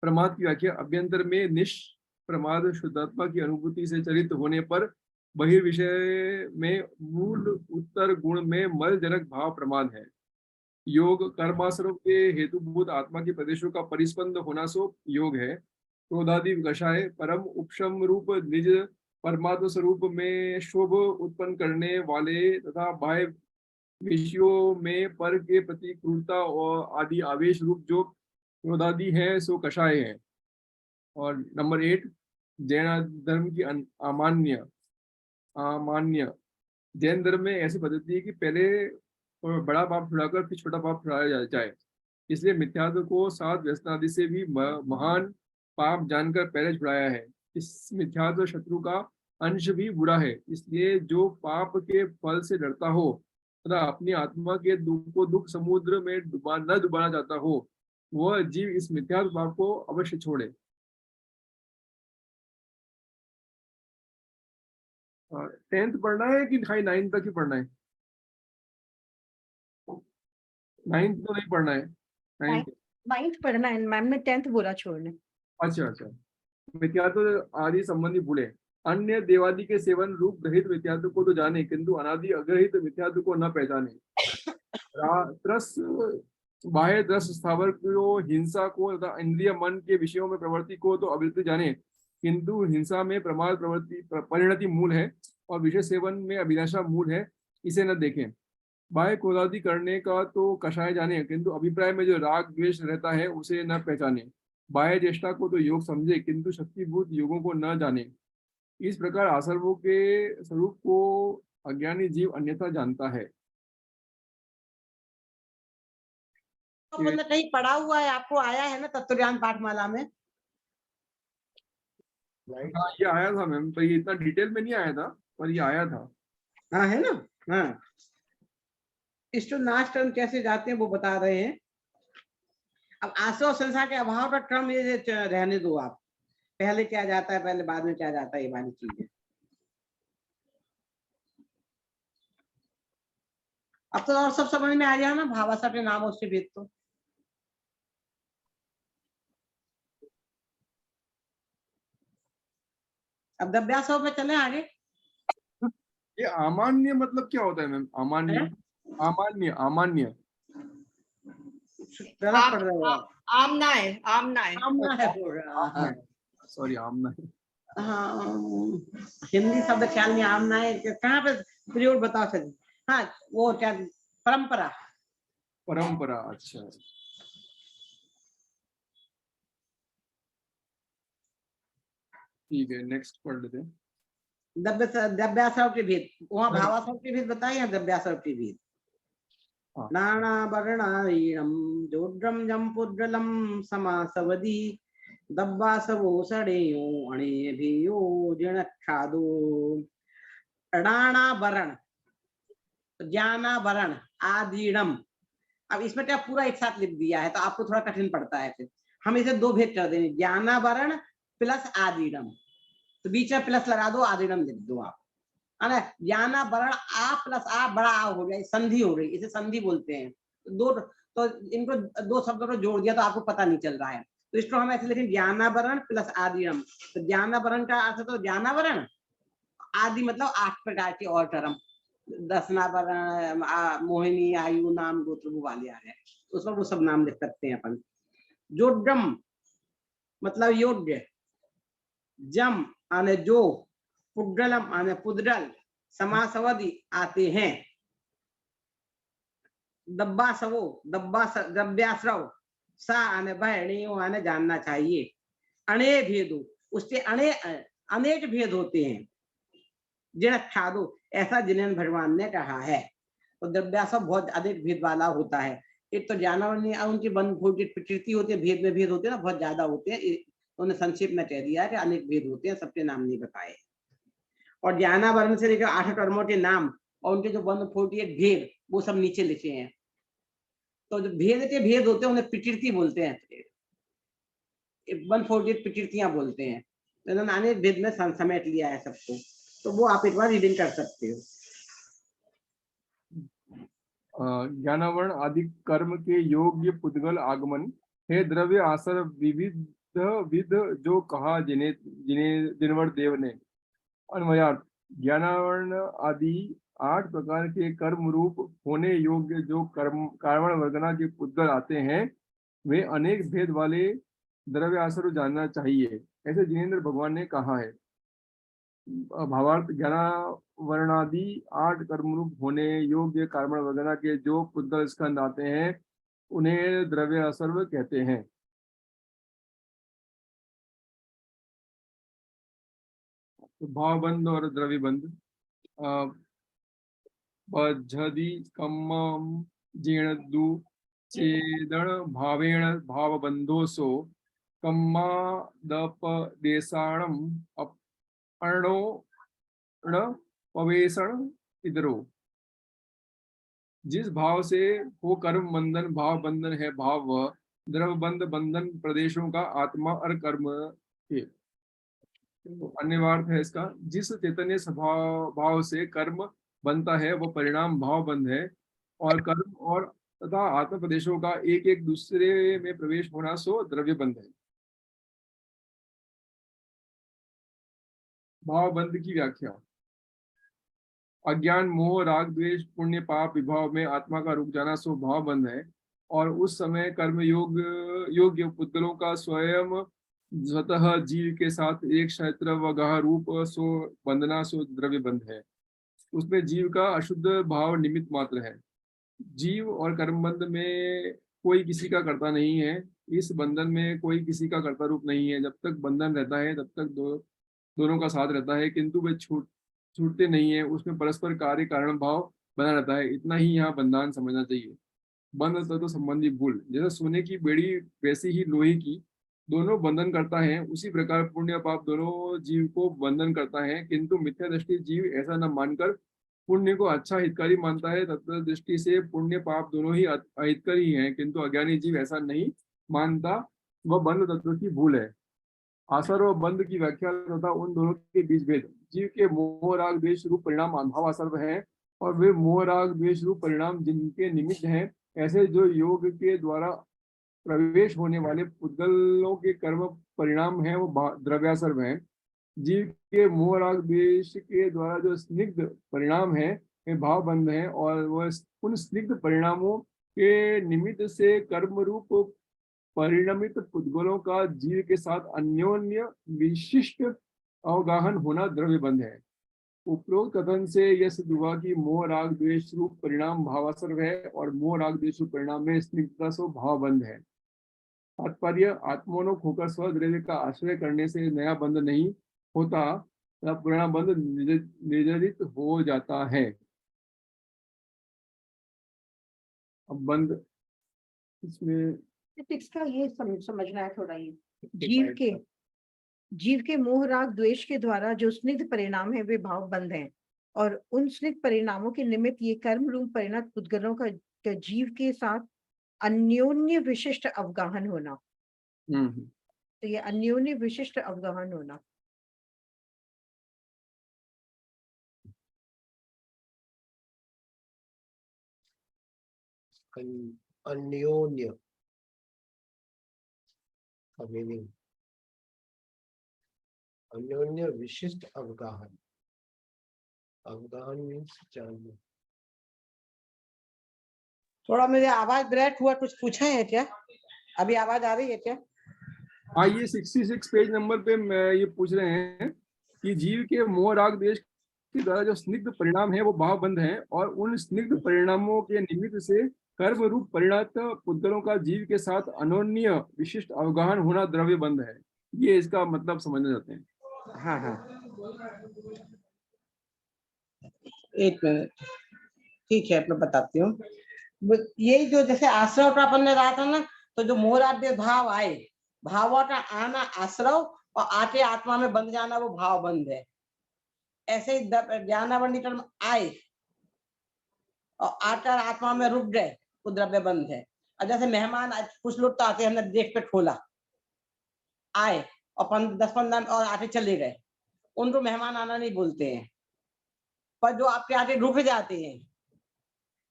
प्रमाद की व्याख्या, अभ्यंतर में निष्प्रमाद शुद्धात्मा की अनुभूति से चरित होने पर बहिर्विषय में मूल उत्तर गुण में मल जनक भाव प्रमाद है। योग, कर्माश्रम के हेतुभूत आत्मा के प्रदेशों का परिस्पंद होना सो योग है। क्रोधादि कषाय परम उपशम रूप निज परमात्म स्वरूप में शोभ उत्पन्न करने वाले तथा बाह्य विषयों में पर के प्रति क्रूरता और आदि आवेश रूप जो क्रोधादि है सो कषाय है। और नंबर 8, जैन धर्म की अमान्य जैन धर्म में ऐसी पद्धति है कि पहले बड़ा पाप छुड़ाकर फिर छोटा पाप छुड़ाया जाए, इसलिए मिथ्यात्व को 7 व्यसन आदि से भी महान पाप जानकर पहले छुड़ाया है। इस मिथ्यात्व शत्रु का अंश भी बुरा है, इसलिए जो पाप के फल से डरता हो तथा अपनी आत्मा के दुख को दुख समुद्र में न डुबाना चाहता हो, वह जीव इस मिथ्यात्व पाप को अवश्य छोड़े। 10th पढ़ना है कि खाली 9th तक ही पढ़ना है? 9th तो नहीं पढ़ना है। 9th पढ़ना है, मैम ने 10th बोला छोड़ने। अच्छा। मिथ्यात्व आदि संबंधी भूले, अन्य देवादि के सेवन रूप ग्रहित मिथ्यात्व को तो जाने, किंतु अनादि अग्रहित मिथ्यात्व को न पहचाने। त्रस बाह्य दस स्थावर को, हिंसा को तथा इंद्रिय मन के विषयों में प्रवृत्ति को तो अविरति जाने, किंतु हिंसा में प्रमाद प्रवृत्ति परिणति मूल है और विषय सेवन में अभिलाषा मूल है, इसे न देखें। बाह्य क्रोधादि करने का तो कषाय जाने, किंतु अभिप्राय में जो राग द्वेष रहता है उसे न पहचाने। बाह्य ज्येष्ठा को तो योग समझे, किंतु शक्तिभूत योगों को न जाने। इस प्रकार आसर्वों के स्वरूप को अज्ञानी जीव अन्यथा जानता है। अपन ने कहीं पढ़ा हुआ है, आपको आया है ना तत्वज्ञान पाठमाला में? हाँ, ये आया था मैम, पर ये इतना डिटेल में नहीं आया था, पर ये आया था। हाँ है ना। हाँ, इष्ट नाश टर्म कैसे जाते हैं वो बता रहे हैं। अब आश्रय और संसार के अभाव का क्रम ये रहने दो आप, पहले क्या जाता है, पहले बाद में क्या जाता है, ये वाली चीज है। अब तो और सब समझ में आ गया ना, भावासा के नामों से भेद तो। अब दब्यासों पे चले आगे। ये अमान्य मतलब क्या होता है मैम? अमान्य, अमान्य, अमान्य गलत पढ़ रहे हो आप। आमना है, आमना है। आमना है बोल रहा है। सॉरी, आमना है। हाँ, हिंदी शब्द ख्याल में आमना है, कहाँ पे प्रयोग बताओ सर। हाँ, वो क्या, परंपरा। परंपरा, अच्छा। ठीक है, नेक्स्ट पढ़ लेते हैं। दब्यासव के भेद, वहाँ भावासव के भेद बताए या दब्यासव के भेद? हाँ। नाना वर्णारीणम जोड्रम जम पुद्रलम समासवदी दब्बासवो सड़ेयो अणे भेयो जिणक्षादो। राणा वर्ण, ज्ञाना वर्ण, आदीणम। अब इसमें क्या पूरा एक साथ लिख दिया है तो आपको थोड़ा कठिन पड़ता है, फिर हम इसे दो भेद कर देंगे, ज्ञाना वर्ण प्लस आदीणम, तो बीच में प्लस लगा दो, आदीणम लिख दो आप, है ना। ज्ञाना वर्ण आ प्लस आ बड़ा आ हो गया, संधि हो गई, इसे संधि बोलते हैं। तो इनको दो शब्दों को जोड़ दिया तो आपको पता नहीं चल रहा है, तो इसको हम ऐसे लिखें ज्ञानावरण प्लस आदिरम। तो ज्ञानावरण का अर्थ तो ज्ञानावरण, आदि मतलब 8 प्रकार के और टर्म, दसनावरण, मोहिनी, आयु, नाम, गोत्र, वाले आ गए, उसमें वो सब नाम लिख सकते हैं अपन। जोड्रम मतलब योग्य, जम आने जो, पुड्रलम आने पुद्रल, समासवधि आते हैं, दब्बासवो दब्याश्रव, सा आने बहणियों आने जानना चाहिए, अने भेदो उससे अनेक भेद होते हैं, जिणक्षादो ऐसा जिनेन्द्र भगवान ने कहा है। तो दब्यासव बहुत अधिक भेद वाला होता है। एक तो जानवर ने उनकी बंध प्रकृति होती है, भेद में भेद होते हैं ना, बहुत ज्यादा होते हैं। उन्होंने संक्षेप में कह दिया है कि अनेक भेद होते हैं, सबके नाम नहीं बताए। और ज्ञानावरण से लेकर 8 कर्मों के नाम और उनके जो 148 भेद वो सब नीचे लिखे हैं। तो जो भेद के भेद होते हैं उन्हें प्रकृति बोलते हैं, 148 प्रकृतियां बोलते हैं। तो इन्होंने अनेक भेद में समेट लिया है सबको, तो वो आप एक बार रीडिंग कर सकते हो। ज्ञानावरण आदि कर्म के योग्य पुद्गल आगमन है, द्रव्य आसर विविध विध जो कहा जिन्हें जिन्हें जिनवर देव ने। अन्वयार्थ, ज्ञानावरण आदि 8 प्रकार के कर्म रूप होने योग्य जो कर्म कारण वर्गना के पुद्गल आते हैं, वे अनेक भेद वाले द्रव्य आसर जानना चाहिए, ऐसे जिनेन्द्र भगवान ने कहा है। भावार्थ, ज्ञानावरणादि 8 कर्मरूप होने योग्य कारण वगैरह के जो पुद्गल स्कंद आते हैं उन्हें द्रव्य असर्व कहते हैं। तो भावबंध और द्रव्यबंध, बद्धि कम्मम जीर्णदु चेदण भावेण भावबंधोसो कम्मादपदेशाणम अर्णो पवेशण इधरो। जिस भाव से वो कर्म बंधन भाव बंधन है, भाव वह द्रव बंध बंधन प्रदेशों का आत्मा और कर्म है। तो अन्यवार्थ है इसका, जिस चैतन्य स्वभाव भाव से कर्म बनता है वो परिणाम भाव बंध है, और कर्म और तथा आत्म प्रदेशों का एक एक दूसरे में प्रवेश होना सो द्रव्य बंध है। भाव बंध की व्याख्या, अज्ञान मोह राग द्वेष पुण्य पाप विभाव में आत्मा का रुक जाना सो भाव बंध है, और उस समय कर्म योग्य पुद्गलों का स्वयं स्वतः जीव के साथ एक क्षेत्र व गह रूप सो बंधना सो द्रव्य बंध है। उसमें जीव का अशुद्ध भाव निमित्त मात्र है। जीव और कर्म बंध में कोई किसी का कर्ता नहीं है, इस बंधन में कोई किसी का कर्ता रूप नहीं है। जब तक बंधन रहता है तब तक दोनों का साथ रहता है, किंतु वे छूटते नहीं है, उसमें परस्पर कार्य कारण भाव बना रहता है। इतना ही यहाँ बंधन समझना चाहिए। बंध तत्व संबंधी भूल। जैसे सोने की बेड़ी वैसी ही लोहे की दोनों बंधन करता है, उसी प्रकार पुण्य पाप दोनों जीव को बंधन करता है, किंतु मिथ्या दृष्टि जीव ऐसा न मानकर पुण्य को अच्छा हितकारी मानता है। तत्व दृष्टि से पुण्य पाप दोनों ही अहितकारी हैं, किंतु अज्ञानी जीव ऐसा नहीं मानता, वह बंध तत्व की भूल है। आसर और बंध की व्याख्या तथा उन दोनों के बीच भेद। जीव के मोह राग द्वेष रूप परिणाम अभाव असर्व है, और वे मोह राग द्वेष रूप परिणाम जिनके निमित्त हैं, ऐसे जो योग के द्वारा प्रवेश होने वाले पुद्गलों के कर्म परिणाम है, वो द्रव्यासर्व है। जीव के मोह राग द्वेष के द्वारा जो स्निग्ध परिणाम है, वे भाव बंध है, और वह उन स्निग्ध परिणामों के निमित्त से कर्म रूप परिणमित पुद्गलों का जीव के साथ अन्योन्य विशिष्ट अवगाहन होना द्रव्य बंध है। उपरोक्त कथन से यह सिद्ध हुआ कि मोह राग द्वेष रूप परिणाम भावासर्व है, और मोह राग द्वेष रूप परिणाम में स्निग्धता से भाव बंध है। तात्पर्य, आत्मोन्मुख होकर स्वद्रव्य का आश्रय करने से नया बंध नहीं होता, तथा पुराना बंध निर्जरित हो जाता है। अब बंध इसमें इसका ये समझना है थोड़ा। ये जीव के मोह राग द्वेष के द्वारा जो स्निग्ध परिणाम है वे भाव बंध हैं, और उन स्निग्ध परिणामों के निमित्त ये कर्म रूप परिणत पुद्गलों का जीव के साथ अन्योन्य विशिष्ट अवगाहन होना। तो ये अन्योन्य विशिष्ट अवगाहन होना। अन्योन्य मीनिंग अन्योन्य विशिष्ट अवगाहन। अवगाहन मीन्स जानना। थोड़ा मेरे आवाज ब्रेक हुआ, कुछ पूछा है क्या? अभी आवाज आ रही है क्या? हाँ, ये 66 पेज नंबर पे ये पूछ रहे हैं कि जीव के मोह राग द्वेष के द्वारा जो स्निग्ध परिणाम है वो भाव बंध है, और उन स्निग्ध परिणामों के निमित्त से कर्म रूप परिणत पुद्गलों का जीव के साथ अनोन्य विशिष्ट अवगाहन होना द्रव्य बंध है। ये इसका मतलब समझना चाहते हैं। हाँ हाँ, एक मिनट, ठीक है, मैं बताती हूँ। यही जो जैसे आश्रव का अपन ने रहा था ना, तो जो मोहराद्य भाव आए, भावों का आना आश्रव और आके आत्मा में बंध जाना वो भाव बंध है। ऐसे ही ज्ञानावरण आए और आकर आत्मा में रुक गए, वो द्रव्य बंध है। और जैसे मेहमान कुछ लोग तो आते हैं, हमने देख पे खोला, आए और 10-15 और आके चले गए, उनको मेहमान आना नहीं बोलते हैं। पर जो आपके आगे रुक जाते हैं,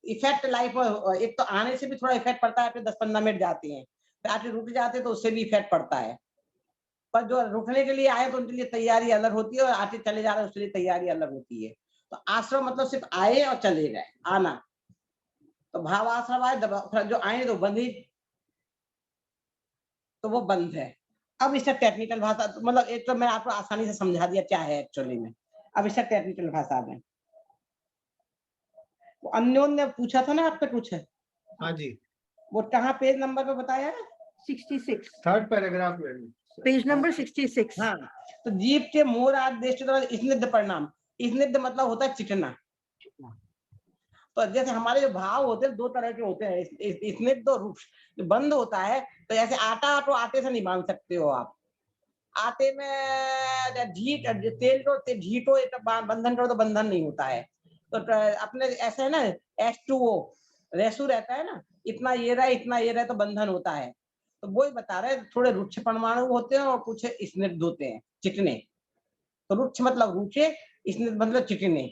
इफेक्ट लाइफ, एक तो आने से भी थोड़ा इफेक्ट पड़ता है, 10-15 मिनट जाते हैं, फिर आके रुक जाते तो उससे भी इफेक्ट पड़ता है। पर जो रुकने के लिए आए तो उनके लिए तैयारी अलग होती है, और आके चले जा रहे हैं उसके लिए तैयारी अलग होती है। तो आश्रम मतलब सिर्फ आए और चले गए, आना। तो भाव आश्रम आए, जो आए तो बंधी, तो वो बंद है। अब इसका टेक्निकल भाषा, मतलब एक तो मैं आपको आसानी से समझा दिया क्या है एक्चुअली में। अब इसका टेक्निकल भाषा में अन्योन्य पूछा था ना आपने, कुछ है? हाँ जी, वो कहाँ पेज नंबर पे बताया है? 66, थर्ड पैराग्राफ में, पेज नंबर 66। हाँ, तो जीव के मोह राग द्वेष के द्वारा स्निग्ध परिणाम, स्निग्ध मतलब होता है चिकना। तो जैसे हमारे जो भाव होते हैं दो तरह के होते हैं, स्निग्ध और रूक्ष। जो बंद होता है, तो जैसे आटा तो आटे से नहीं बांध सकते हो आप। आटे में घी तेल को घी को बंधन करो तो बंधन नहीं होता है। तो अपने ऐसे है ना, H2O रेसू रहता है ना, इतना ये रहा इतना ये रहा तो बंधन होता है। तो वही बता रहे, थोड़े रुक्ष परमाणु होते हैं और कुछ स्निग्ध होते हैं, चिकने। तो रुक्ष मतलब रूखे, स्निग्ध मतलब चिकने।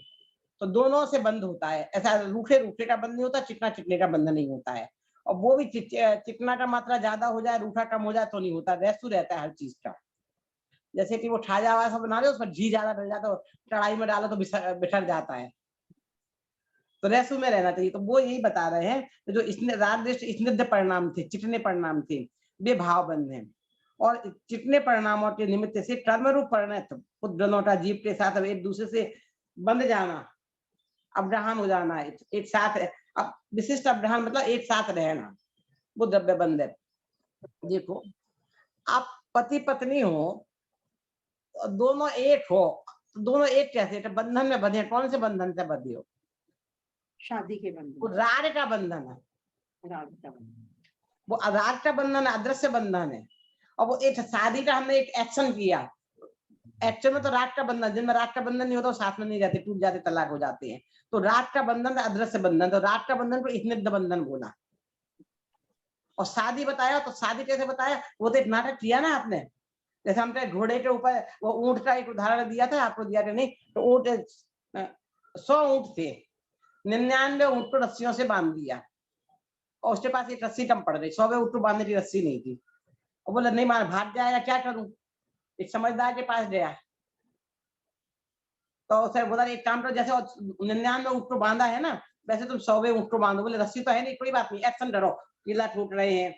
तो दोनों से बंद होता है। ऐसा रूखे रूखे का बंध नहीं होता, चिकना चिकने का बंध नहीं होता है। और वो भी चिकना का मात्रा ज्यादा हो जाए, रूखा कम हो जाए तो नहीं होता, रेसू रहता है हर चीज का। जैसे कि वो खाजा वाजा बना रहे हो, उसमें घी ज्यादा डल जाता है, कढ़ाई में डालो तो बिखर जाता है, तो रेसू में रहना चाहिए। तो वो यही बता रहे हैं, जो इसने राग द्वेष स्निग्ध परिणाम थे, चिकने परिणाम थे, वे भाव बंध हैं। और चिकने परिणामों के निमित्त से कर्म रूप परिणत पुद्गलों का जीव के साथ अब एक दूसरे से बंध जाना, अब्राहन हो जाना, एक साथ। अब विशिष्ट अब्राहन मतलब एक साथ रहना, वो द्रव्य बंध है। देखो, आप पति पत्नी हो, दोनों एक हो, दोनों एक कैसे बंधन में बंधे? कौन से बंधन से बंधे हो? शादी के बंधन, वो राग का बंधन है। वो राग का बंधन है, अदृश्य बंधन है। और वो एक शादी का हमने एक एक्शन किया, एक्चुअल में तो राग का बंधन, जिनमें राग का बंधन नहीं होता वो साथ में नहीं रहते, टूट जाते, तलाक हो जाते हैं। तो राग का बंधन था अदृश्य बंधन, तो राग का बंधन को स्निग्ध बंधन बोला। और शादी बताया, तो शादी कैसे बताया, वो तो एक नाटक किया ना आपने, जैसे हमने घोड़े के ऊपर वो ऊंट का एक उदाहरण दिया था, आपको दिया था नहीं, तो ऊंट 100 ऊंट थे, 99 ऊंट को रस्सियों से बांध दिया और उसके पास एक रस्सी कम पड़ गई, 100वें ऊंट को बांधने की रस्सी नहीं थी। और बोला नहीं मार, भाग जाएगा, क्या करूं। एक समझदार के पास गया, तो उसे बोला एक काम करो, जैसे 99 ऊंट को बांधा है ना, वैसे तुम 100वें ऊंट को बांधो। बोले रस्सी तो है नहीं, कोई बात नहीं, एक्शन करो। कीला ठोक रहे हैं,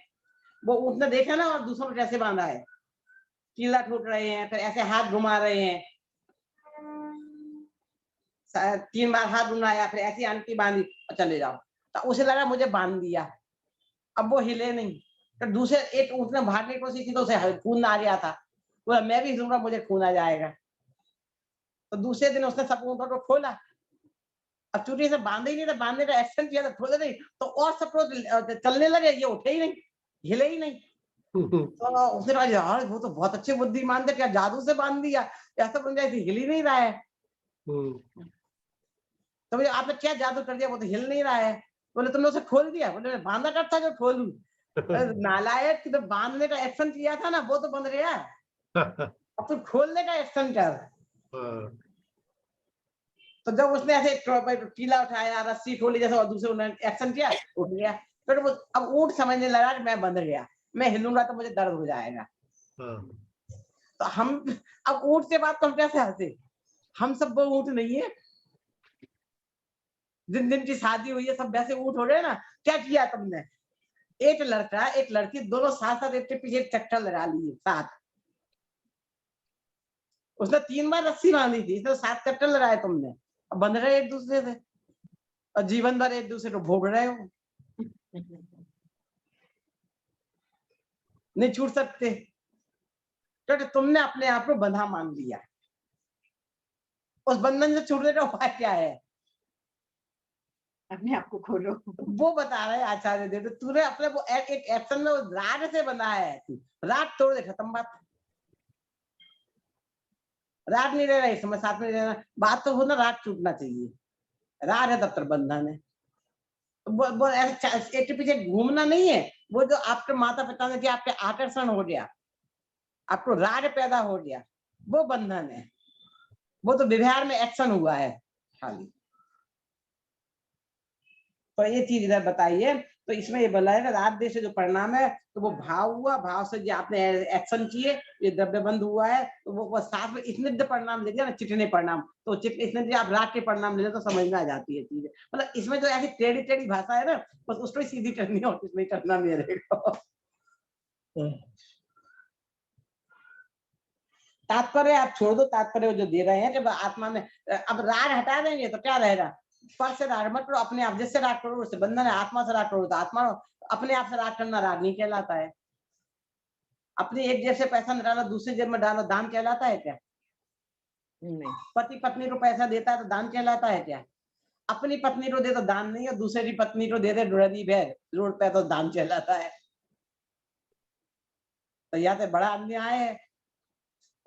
वो ऊंट ने देखा ना और दूसरों को कैसे बांधा है, कीला ठोक रहे हैं, फिर ऐसे हाथ घुमा रहे हैं, 3 बार हाथ घुमाया, फिर ऐसी आंटी बांधी और चले जाओ। तो उसे लगा मुझे बांध दिया, अब वो हिले नहीं। तो दूसरे एक ऊंट ने भागने की कोशिश की तो उसे खून आ गया था, बोला मैं भी हिलूंगा, मुझे खून आ जाएगा। तो दूसरे दिन उसने सब ऊंटों को खोला, अब चूटी से बांधे ही नहीं था, बांधने का एक्शन किया था, खोले नहीं, तो और सब लोग चलने लगे, ये उठे ही नहीं, हिले ही नहीं। तो उसने कहा यार वो तो बहुत अच्छे बुद्धिमान थे, क्या जादू से बांध दिया, ऐसा बन जाए, हिल ही नहीं रहा है। तो मुझे आपने क्या जादू कर दिया, वो तो हिल नहीं रहा है। बोले तुमने उसे खोल दिया, बोले बांधा करता जो खोलूं। नालायक, तो बांधने का एक्शन किया था ना, वो तो बंध गया, अब तो खोलने का एक्शन कर। तो जब उसने ऐसे कीला उठाया, रस्सी खोली, जैसे और दूसरे उन्होंने एक्शन किया, उठ गया। फिर वो अब ऊंट समझने लगा कि मैं बंध गया, मैं हिलूंगा तो मुझे दर्द हो जाएगा। तो हम अब ऊंट से बात तो हम कैसे हंसे, हम सब वो ऊंट नहीं है, जिन दिन की शादी हुई है सब वैसे ऊंट हो गए ना। क्या किया तुमने, एक लड़का एक लड़की दोनों साथ साथ एक के पीछे एक चक्कर लगा लिए साथ, उसने 3 बार रस्सी बांधी थी, तो 7 चक्कर लगाए तुमने, अब बंध रहे एक दूसरे से और जीवन भर एक दूसरे को भोग रहे हो, नहीं छूट सकते, क्योंकि तुमने अपने आप को बंधा मान लिया। उस बंधन से छूटने का उपाय क्या है, अपने आप को खोलो। वो बता रहे आचार्य देव, तूने अपने वो एक एक्शन में राग से बंधा है, राग तोड़ दे, खत्म बात। राग नहीं रह रहा इस समय साथ में रहना, बात तो हो ना, राग टूटना चाहिए, राग है तब तक बंधन है। वो एक के पीछे घूमना नहीं है, वो जो आपके माता पिता ने किया, आपके आकर्षण हो गया, आपको राग पैदा हो गया, वो बंधन है, वो तो व्यवहार में एक्शन हुआ है खाली। तो ये चीज इधर बताइए, तो इसमें ये बोला है कि राग देश से जो परिणाम है, तो वो भाव हुआ, भाव से जो आपने एक्शन किए, ये द्रव्य बंध हुआ है, तो वो साथ में स्निग्ध परिणाम ले लिया ना, चिकने परिणाम, तो इसमें आप राग के परिणाम ले लें तो समझ में आ जाती है चीजें। मतलब इसमें जो ऐसी टेढ़ी टेढ़ी भाषा है ना, बस उसको ही सीधी करनी हो, इसमें करना नहीं रहेगा। तात्पर्य आप छोड़ दो, तात्पर्य जो दे रहे हैं कि आत्मा में, अब राग हटा देंगे तो क्या रहेगा, पर से राग मत करो, अपने आप जिससे राग करो उससे बंधन है, आत्मा से राग करो तो आत्मा, अपने आप से राग करना राग नहीं कहलाता है। अपनी एक जेब से पैसा निकालो, दूसरी जेब में डालो, दान कहलाता है क्या? नहीं। पति पत्नी को पैसा देता है तो दान कहलाता है क्या? अपनी पत्नी को दे तो दान नहीं, और दूसरे की पत्नी को दे दे रोड पे तो दान कहलाता है। तो यहाँ पे बड़ा अन्याय है,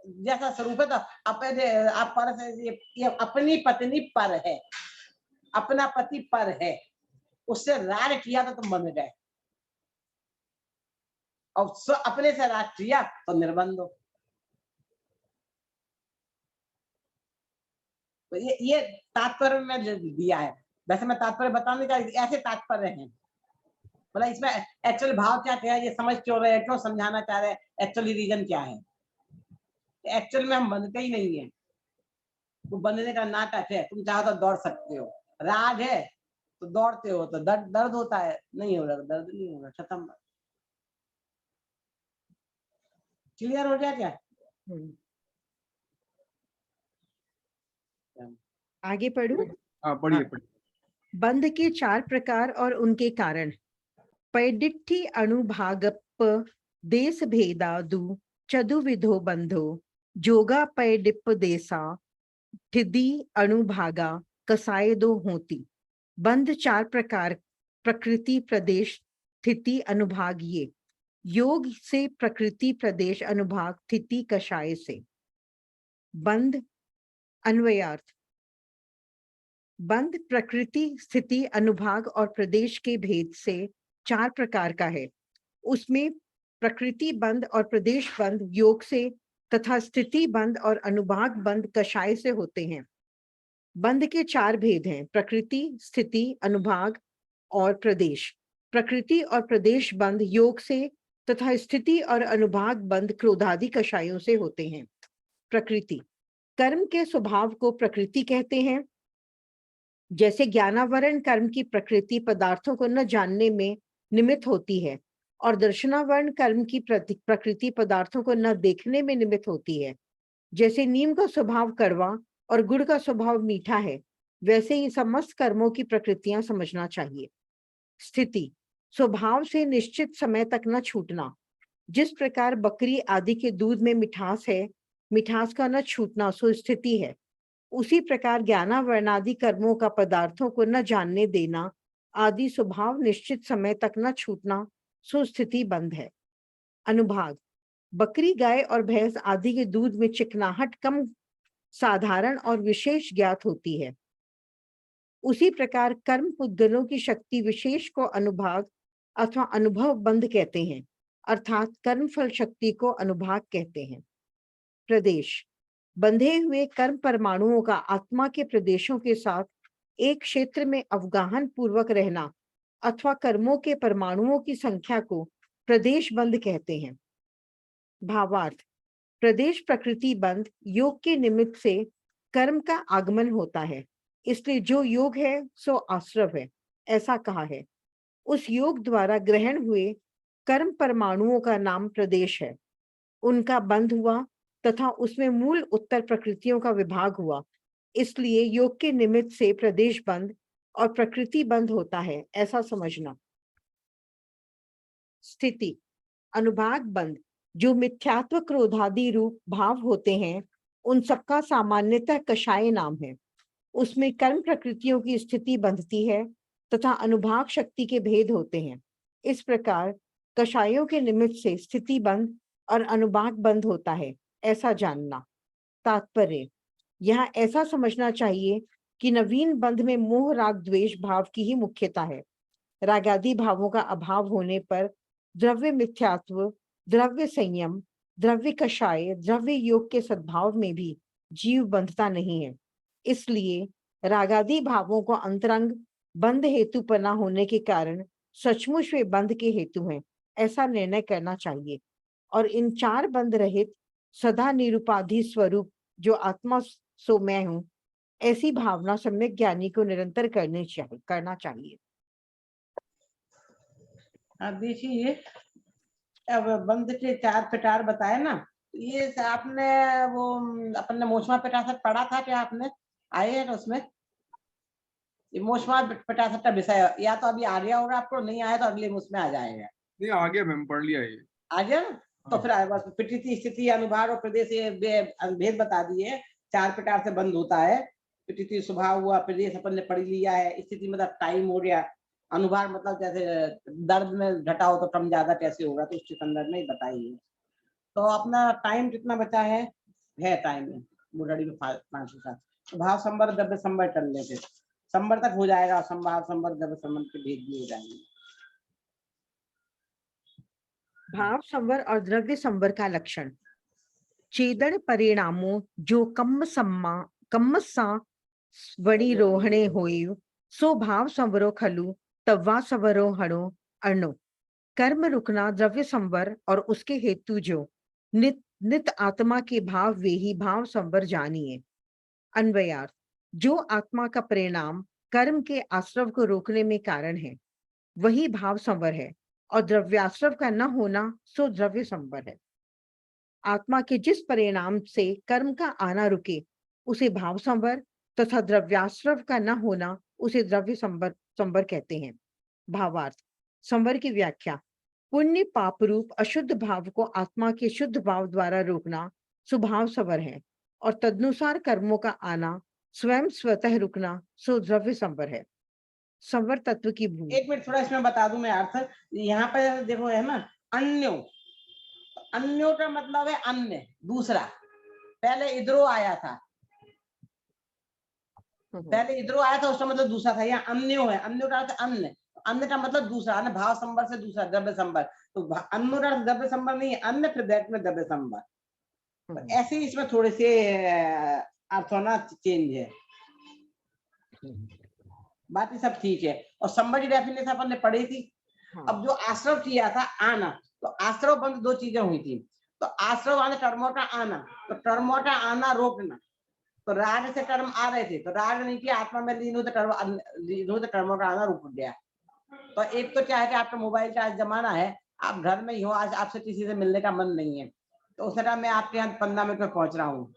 जैसा स्वरूप है तो अपने आप पर से ये अपनी पत्नी पर है, अपना पति पर है, उससे राग किया तो तुम बंध गए, और अपने से राग किया तो निर्बंध हो। तो ये तात्पर्य में दिया है। वैसे मैं तात्पर्य बताने का ऐसे तात्पर्य है, मतलब इसमें एक्चुअल भाव क्या है, ये समझ क्यों रहे हैं, क्यों समझाना चाह रहे हैं, एक्चुअली रीजन क्या है। एक्चुअल में हम बंधते ही नहीं है, वो बंधने का नाटक है, तुम चाहो तो दौड़ सकते हो, राग है तो दौड़ते हो तो दर्द होता है, नहीं हो रहा दर्द नहीं होगा, खत्म। क्लियर हो गया क्या? आगे पढ़ूं? हाँ पढ़िए पढ़िए। बंध के 4 प्रकार और उनके कारण। पैडिठ्ठी अणुभागप देश भेदादु चतुर्विधो बंधो जोगा पैडिप देसा ठिदी अणुभागा कसाय दो होती। बंध 4 प्रकार प्रकृति प्रदेश स्थिति अनुभाग ये। योग से प्रकृति प्रदेश अनुभाग स्थिति कषाय से। बंध अन्वयार्थ। बंध प्रकृति स्थिति अनुभाग और प्रदेश के भेद से 4 प्रकार का है। उसमें प्रकृति बंध और प्रदेश बंध योग से तथा स्थिति बंध और अनुभाग बंध कषाय से होते हैं। बंध के 4 भेद हैं, प्रकृति, स्थिति, अनुभाग और प्रदेश। प्रकृति और प्रदेश बंध योग से तथा स्थिति और अनुभाग बंध क्रोधादि कषायों से होते हैं। प्रकृति कर्म के स्वभाव को प्रकृति कहते हैं। जैसे ज्ञानावरण कर्म की प्रकृति पदार्थों को न जानने में निमित्त होती है और दर्शनावरण कर्म की प्रकृति पदार्थों को न देखने में निमित्त होती है। जैसे नीम का स्वभाव कड़वा और गुड़ का स्वभाव मीठा है, वैसे ही समस्त कर्मों की प्रकृतियां समझना चाहिए। स्थिति स्वभाव से निश्चित समय तक न छूटना। जिस प्रकार बकरी आदि के दूध में मिठास है, मिठास का न छूटना सो स्थिति है, उसी प्रकार ज्ञानावरणादि कर्मों का पदार्थों को न जानने देना आदि स्वभाव निश्चित समय तक न छूटना सो स्थिति बंध है। अनुभाग बकरी, गाय और भैंस आदि के दूध में चिकनाहट कम साधारण और विशेष ज्ञात होती है। उसी प्रकार कर्म पुद्गलों की शक्ति विशेष को अनुभाग अथवा अनुभव बंध कहते हैं, अर्थात कर्म फल शक्ति को अनुभाग कहते हैं। प्रदेश बंधे हुए कर्म परमाणुओं का आत्मा के प्रदेशों के साथ एक क्षेत्र में अवगाहन पूर्वक रहना अथवा कर्मों के परमाणुओं की संख्या को प्रदेश बंध कहते हैं। भावार्थ प्रदेश प्रकृति बंध योग के निमित्त से कर्म का आगमन होता है, इसलिए जो योग है सो आश्रव है, ऐसा कहा है। उस योग द्वारा ग्रहण हुए कर्म परमाणुओं का नाम प्रदेश है। उनका बंध हुआ तथा उसमें मूल उत्तर प्रकृतियों का विभाग हुआ, इसलिए योग के निमित्त से प्रदेश बंध और प्रकृति बंध होता है, ऐसा समझना। स्थिति अनुभाग बंध जो मिथ्यात्व क्रोधादि रूप भाव होते हैं, उन सबका सामान्यतः कषाय नाम है। उसमें कर्म प्रकृतियों की स्थिति बंधती है तथा अनुभाग शक्ति के भेद होते हैं। इस प्रकार कषायों के निमित्त से स्थिति बंध और अनुभाग बंध होता है, ऐसा जानना। तात्पर्य यहाँ ऐसा समझना चाहिए कि नवीन बंध में मोह राग द्वेष भाव की ही मुख्यता है। रागादि भावों का अभाव होने पर द्रव्य मिथ्यात्व, द्रव्य संयम, द्रव्य कषाय, द्रव्य योग के सद्भाव में भी जीव बंधता नहीं है। इसलिए रागादि भावों को अंतरंग बंध हेतुपना होने के कारण सचमुच वे बंध के हेतु हैं, ऐसा निर्णय करना चाहिए। और इन 4 बंध रहित सदा निरुपाधि स्वरूप जो आत्मा सो मैं हूं, ऐसी भावना सम्यक ज्ञानी को निरंतर करना चाहिए। अब देखिए, अब बंध के 4 प्रकार बताए ना, ये आपने वो अपने मोछमा पिटासट पढ़ा था क्या? आपने आए हैं उसमें ये मोछमा पिटासट का विषय, या तो अभी आ गया होगा आपको, नहीं आया तो अगले उसमें आ जाएगा। नहीं आ गया मैम, पढ़ लिया ये। आ गया ना? तो फिर बस प्रकृति स्थिति अनुभाग और प्रदेश ये भेद बता दिए। 4 प्रकार से बंद होता है। प्रकृति स्वभाव हुआ, प्रदेश अपन ने पढ़ लिया है, स्थिति मतलब टाइम हो गया, अनुभाग मतलब जैसे दर्द में घटा हो तो कम ज्यादा कैसे होगा, तो उसके संदर्भ में बताइए। तो अपना टाइम कितना बचा है टाइम में बुढ़ाड़ी में 5 के साथ भाव संवर द्रव्य संवर कर लेते, संवर तक हो जाएगा, संभाव संवर द्रव्य संवर के भेद भी हो जाएंगे। भाव संवर और द्रव्य संवर का लक्षण। चेदन परिणामों जो कम्मसा वड़ी रोहणे होयु सो भाव संवरो खलु तव्वा संवरो हणो अर्णो। कर्म रुकना द्रव्य संवर और उसके हेतु जो नित आत्मा के भाव वे ही भाव संवर जानिए। अन्वयार्थ जो आत्मा का परिणाम कर्म के आश्रव को रोकने में कारण है, वही भाव संवर है, और द्रव्याश्रव का न होना सो द्रव्य संवर है। आत्मा के जिस परिणाम से कर्म का आना रुके उसे भाव संवर तथा द्रव्याश्रव का न होना उसे द्रव्य संवर कहते हैं। भावार्थ संवर की व्याख्या। पुण्य पाप रूप अशुद्ध भाव को आत्मा के शुद्ध भाव द्वारा रोकना स्वभाव संवर है, और तदनुसार कर्मों का आना स्वयं स्वतः रुकना सो द्रव्य संवर है। संवर तत्व की भूल। एक मिनट थोड़ा इसमें बता दूं मैं अर्थ। यहाँ पर देखो है ना, अन्यो, अन्यो का मतलब है अन्य, दूसरा। पहले इधरो आया था, पहले इधरो आया था, उसका मतलब दूसरा था। यहाँ अन्यो है, अन्यो का अर्थ अन्य, अन्य का मतलब दूसरा, अन्य भाव संबर से दूसरा, द्रव्य संबर। तो अन्य का द्रव्य संबर नहीं है, अन्य फिर बैक में द्रव्य संबर। तो ऐसे ही इसमें थोड़े से अर्थ होना चेंज है, बाकी सब ठीक है। और संबर की डेफिनेशन अपन ने पढ़ी थी। अब जो आश्रव किया था आना, तो आश्रव बंद दो चीजें हुई थी। तो आश्रव वाले टर्मों का आना, तो टर्मों का आना रोकना। तो राग से टर्म आ रहे थे, तो राग नहीं किया, आत्मा में लीन हो तो टर्मों का आना रुक गया। तो एक तो क्या है कि आपका मोबाइल का आज जमाना है, आप घर में ही हो, आज आपसे किसी से मिलने का मन नहीं है, तो उस टाइम मैं आपके यहाँ 15 मिनट में पहुंच रहा हूँ,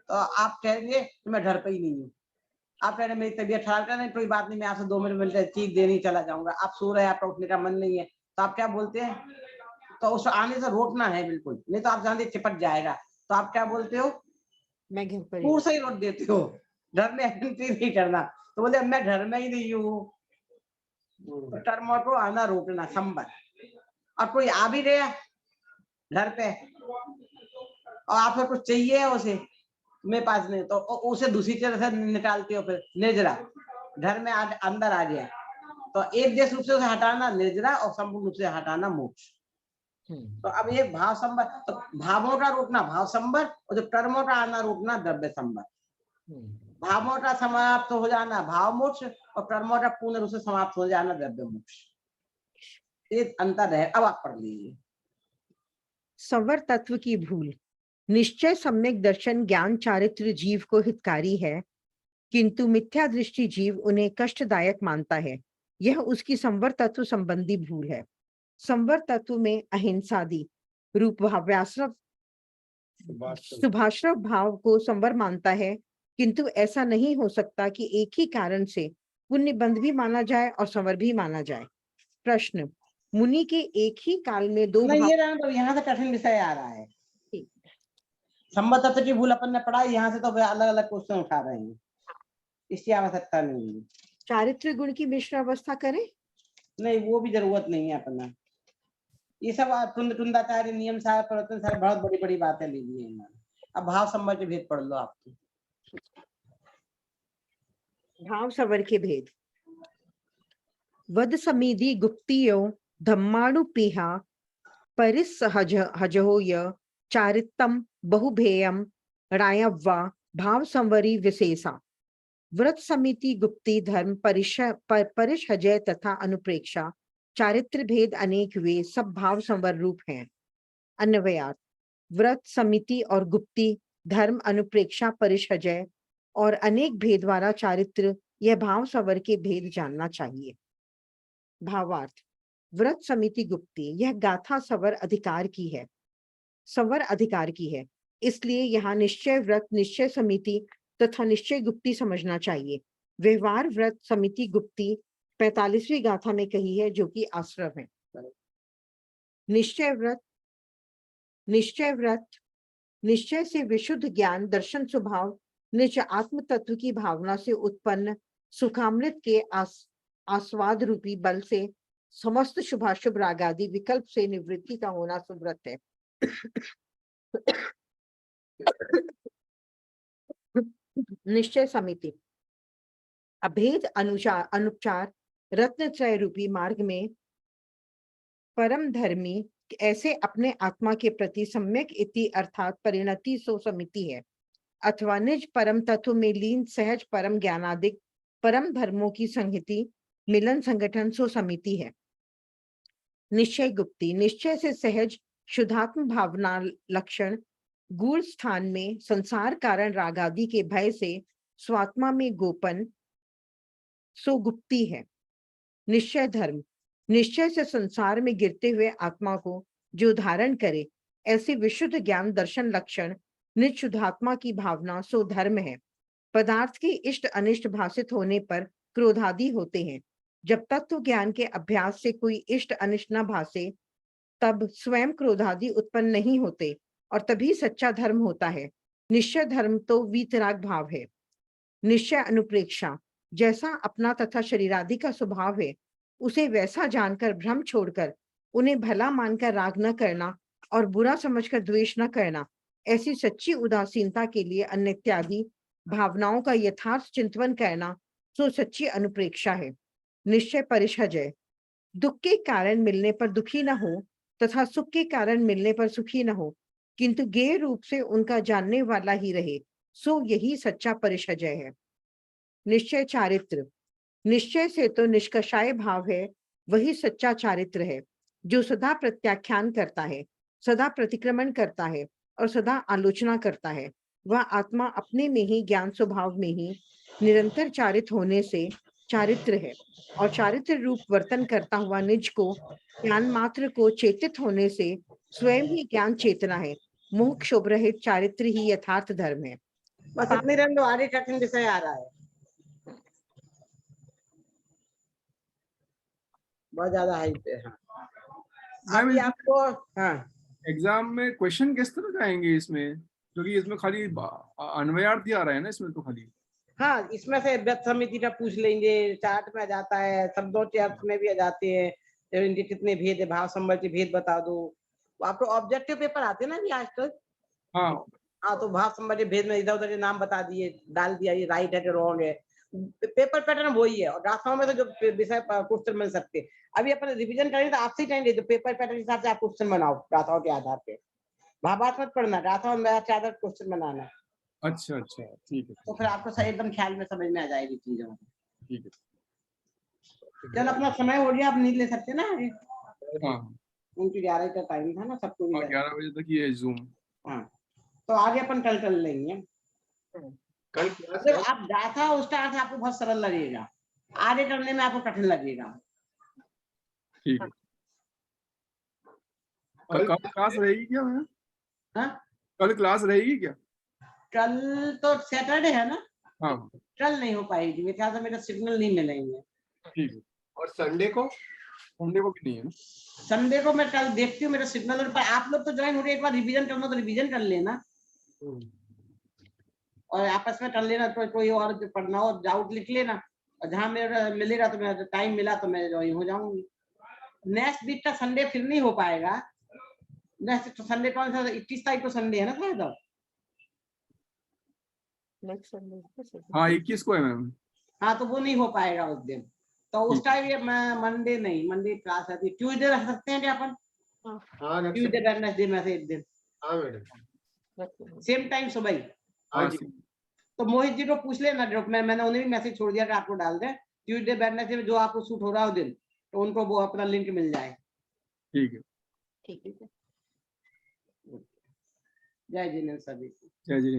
तो आप कहेंगे कि मैं घर पे ही नहीं हूँ। आप कह रहे मेरी तबीयत खराब कर, नहीं कोई बात नहीं, मैं आपसे 2 मिनट मिलकर चीख देने चला जाऊंगा। आप सो रहे हैं, आपका उठने का मन नहीं है, तो आप क्या बोलते हैं? तो उस आने से रोकना है बिल्कुल, नहीं तो आप जानते चिपट जाएगा। तो आप क्या बोलते हो? मैं घर पर दूर से ही रोक देते हो, घर में एंट्री नहीं करना। तो बोले मैं घर में ही नहीं हूँ, तो टर्मों को आना रोकना, संबर। और कोई आ भी गया घर पे और आपको कुछ चाहिए उसे, मेरे पास नहीं, तो उसे दूसरी तरह से निकालते हो, फिर निर्जरा, घर में अंदर आ गया, तो एक देश रूप से उसे हटाना निर्जरा और संपूर्ण रूप से हटाना मोक्ष। तो अब ये भाव संबर, तो भावों का रोकना भाव संबर, और जो कर्मों का आना रोकना द्रव्य संबर। भावों का समाप्त हो जाना भाव मोक्ष, और कर्मों का पूर्ण रूप से समाप्त हो जाना द्रव्य मोक्ष। ये अंतर है। अब आप पढ़ लीजिए। संवर तत्व की भूल। निश्चय सम्यक दर्शन ज्ञान चारित्र जीव को हितकारी है, किंतु मिथ्या दृष्टि जीव उन्हें कष्टदायक मानता है। यह उसकी संवर तत्व संबंधी भूल है। संवर तत्व में अहिंसादि रूप भाव्याश्रव शुभाश्रव भाव को संवर मानता है, किंतु ऐसा नहीं हो सकता कि एक ही कारण से पुण्य बंध भी माना जाए और संवर भी माना जाए। प्रश्न, मुनि के एक ही काल में दो नहीं, भाव। ये रहा, तो यहाँ से कठिन विषय आ रहा है। संवर तत्व की भूल अपन ने पढ़ा, यहाँ से तो अलग अलग क्वेश्चन उठा रहे हैं, इसकी आवश्यकता नहीं है। चारित्र गुण की मिश्र अवस्था करें? नहीं, वो भी जरूरत नहीं है अपना। ये सब टुंडाचार्य नियम सार प्रवर्तन सारे बहुत बड़ी बड़ी बातें ली हुई है। अब भाव संबर के भेद पढ़ लो आपको। भाव संवर के भेद। वद समीधि गुप्तियो धम्माणु पीहा परिसहज हजहो य चारित्तम बहुभेयम रायव्वा भाव संवरी विशेषा। व्रत समिति गुप्ति धर्म परिषजय तथा अनुप्रेक्षा चारित्र भेद अनेक वे सब भाव संवर रूप हैं। अन्वयार्थ, व्रत समिति और गुप्ति धर्म अनुप्रेक्षा परिषजय और अनेक भेद वाला चारित्र, यह भाव संवर के भेद जानना चाहिए। भावार्थ, व्रत समिति गुप्ति यह गाथा संवर अधिकार की है, संवर अधिकार की है, इसलिए यहाँ निश्चय व्रत निश्चय समिति तथा निश्चय गुप्ति समझना चाहिए। व्यवहार व्रत समिति गुप्ति 45वीं गाथा में कही है, जो कि आश्रव है। निश्चय व्रत निश्चय से विशुद्ध ज्ञान दर्शन स्वभाव निज आत्म तत्व की भावना से उत्पन्न सुखामृत के आस्वाद रूपी बल से समस्त शुभाशुभ रागादि विकल्प से निवृत्ति का होना सुव्रत है। निश्चय समिति अभेद अनुपचार रत्नत्रय रूपी मार्ग में परम धर्मी ऐसे अपने आत्मा के प्रति सम्यक इति अर्थात परिणति सो समिति है, अथवा निज परम तत्व में लीन सहज परम ज्ञानादिक परम धर्मों की संहिति मिलन संगठन सो समिति है। निश्चय गुप्ति निश्चय से सहज शुद्धात्म भावना लक्षण गूढ़ स्थान में संसार कारण रागादि के भय से स्वात्मा में गोपन सो गुप्ति है। निश्चय धर्म निश्चय से संसार में गिरते हुए आत्मा को जो धारण करे, ऐसे विशुद्ध ज्ञान दर्शन लक्षण निज शुद्धात्मा की भावना सो धर्म है। पदार्थ के इष्ट अनिष्ट भाषित होने पर क्रोधादि होते हैं। जब तत्व ज्ञान के अभ्यास से कोई इष्ट अनिष्ट न भाषे, तब स्वयं क्रोधादि उत्पन्न नहीं होते और तभी सच्चा धर्म होता है। निश्चय धर्म तो वीतराग भाव है। निश्चय अनुप्रेक्षा जैसा अपना तथा शरीरादि का स्वभाव है, उसे वैसा जानकर भ्रम छोड़कर उन्हें भला मानकर राग न करना और बुरा समझकर द्वेष न करना, ऐसी सच्ची उदासीनता के लिए अन्य इत्यादि भावनाओं का यथार्थ चिंतन करना सो सच्ची अनुप्रेक्षा है। निश्चय परिषजय, दुख के कारण मिलने पर दुखी न हो तथा सुख के कारण मिलने पर सुखी न हो, किंतु गेय रूप से उनका जानने वाला ही रहे, सो यही सच्चा परिषजय है। निश्चय चारित्र, निश्चय से तो निष्कषाय भाव है, वही सच्चा चारित्र है, जो सदा प्रत्याख्यान करता है, सदा प्रतिक्रमण करता है और सदा आलोचना करता है। वह आत्मा अपने में ही ज्ञान स्वभाव में ही निरंतर चारित होने से चारित्र है और चारित्र रूप वर्तन करता हुआ निज को ज्ञान मात्र को चेतित होने से स्वयं ही ज्ञान चेतना है। मोह क्षोभ रहित चारित्र ही यथार्थ धर्म है। बस इतनी रन लो, आगे कठिन विषय आ रहा है, बहुत ज्यादा हाई पे। हाँ अभी आपको, हाँ एग्जाम में क्वेश्चन किस तरह का आएंगे इसमें, क्योंकि इसमें खाली अन्वयार्थ ही आ रहा है ना इसमें तो खाली। हाँ, इसमें से व्यक्त समिति का पूछ लेंगे, चार्ट में आ जाता है, शब्दों के अर्थ में भी आ जाते हैं, तो इनके कितने भेद है, भाव संबंधी भेद बता दो। आपको ऑब्जेक्टिव पेपर आते हैं ना भी आज तक। हाँ हाँ, तो भाव संबंधी भेद में इधर उधर के नाम बता दिए, डाल दिया, ये राइट है कि रॉन्ग है। पेपर पैटर्न वही है, और गाथाओं में तो जो विषय क्वेश्चन बन सकते हैं। अभी अपन रिवीजन करेंगे तो आपसे ही कहेंगे, तो पेपर पैटर्न के हिसाब से आप क्वेश्चन बनाओ गाथाओं के आधार पे। भावार्थ मत पढ़ना, गाथाओं में के आधार क्वेश्चन बनाना। अच्छा अच्छा ठीक है तो फिर आपको सही एकदम ख्याल में समझ में आ जाएगी चीजों। ठीक है। चल अपना समय हो गया, आप नींद ले सकते हैं ना आगे। हाँ उनकी 11 का टाइम था ना, सबको भी। 11 बजे तक ये जूम। हाँ, तो आगे अपन कल कर लेंगे। कल जब आप गाथा उसका अर्थ आपको बहुत सरल लगेगा, आगे करने में आपको कठिन लगेगा। ठीक है। और कल क्लास रहेगी क्या मैम? हाँ, कल क्लास रहेगी क्या? कल तो सैटरडे है ना। हाँ कल नहीं हो पाएगी, मेरे ख्याल से मेरा सिग्नल नहीं मिलेंगे। ठीक है। और संडे को भी नहीं है ना? संडे को मैं कल देखती हूँ मेरा सिग्नल। पर आप लोग तो ज्वाइन हो रहे, एक बार रिवीजन करना तो रिवीजन कर लेना, और आपस में कर लेना। तो कोई और जो पढ़ना हो डाउट लिख लेना, और जहां मेरा मिलेगा तो मैं टाइम मिला तो मैं ज्वाइन हो जाऊंगी। नेक्स्ट वीक का संडे फिर नहीं हो पाएगा। नेक्स्ट संडे कौन सा, 21 तारीख को संडे है ना शायद। हाँ 21 को है मैम। हाँ, तो वो नहीं हो पाएगा उस दिन। तो उस टाइम ये मंडे नहीं, मंडे क्लास आती है। ट्यूसडे रख सकते हैं क्या अपन? हाँ ट्यूसडे वेडनेसडे में से एक दिन, हाँ मैडम, सेम टाइम सुबह ही। हाँ जी। तो मोहित जी को पूछ लेना ग्रुप में, मैंने उन्हें भी मैसेज छोड़ दिया कि आपको डाल दें। ट्यूसडे वेडनेसडे में जो आपको सूट हो रहा है उस दिन, तो उनको वो अपना लिंक मिल जाए। ठीक है। ठीक है। जय जिनेन्द्र सभी। जय जी।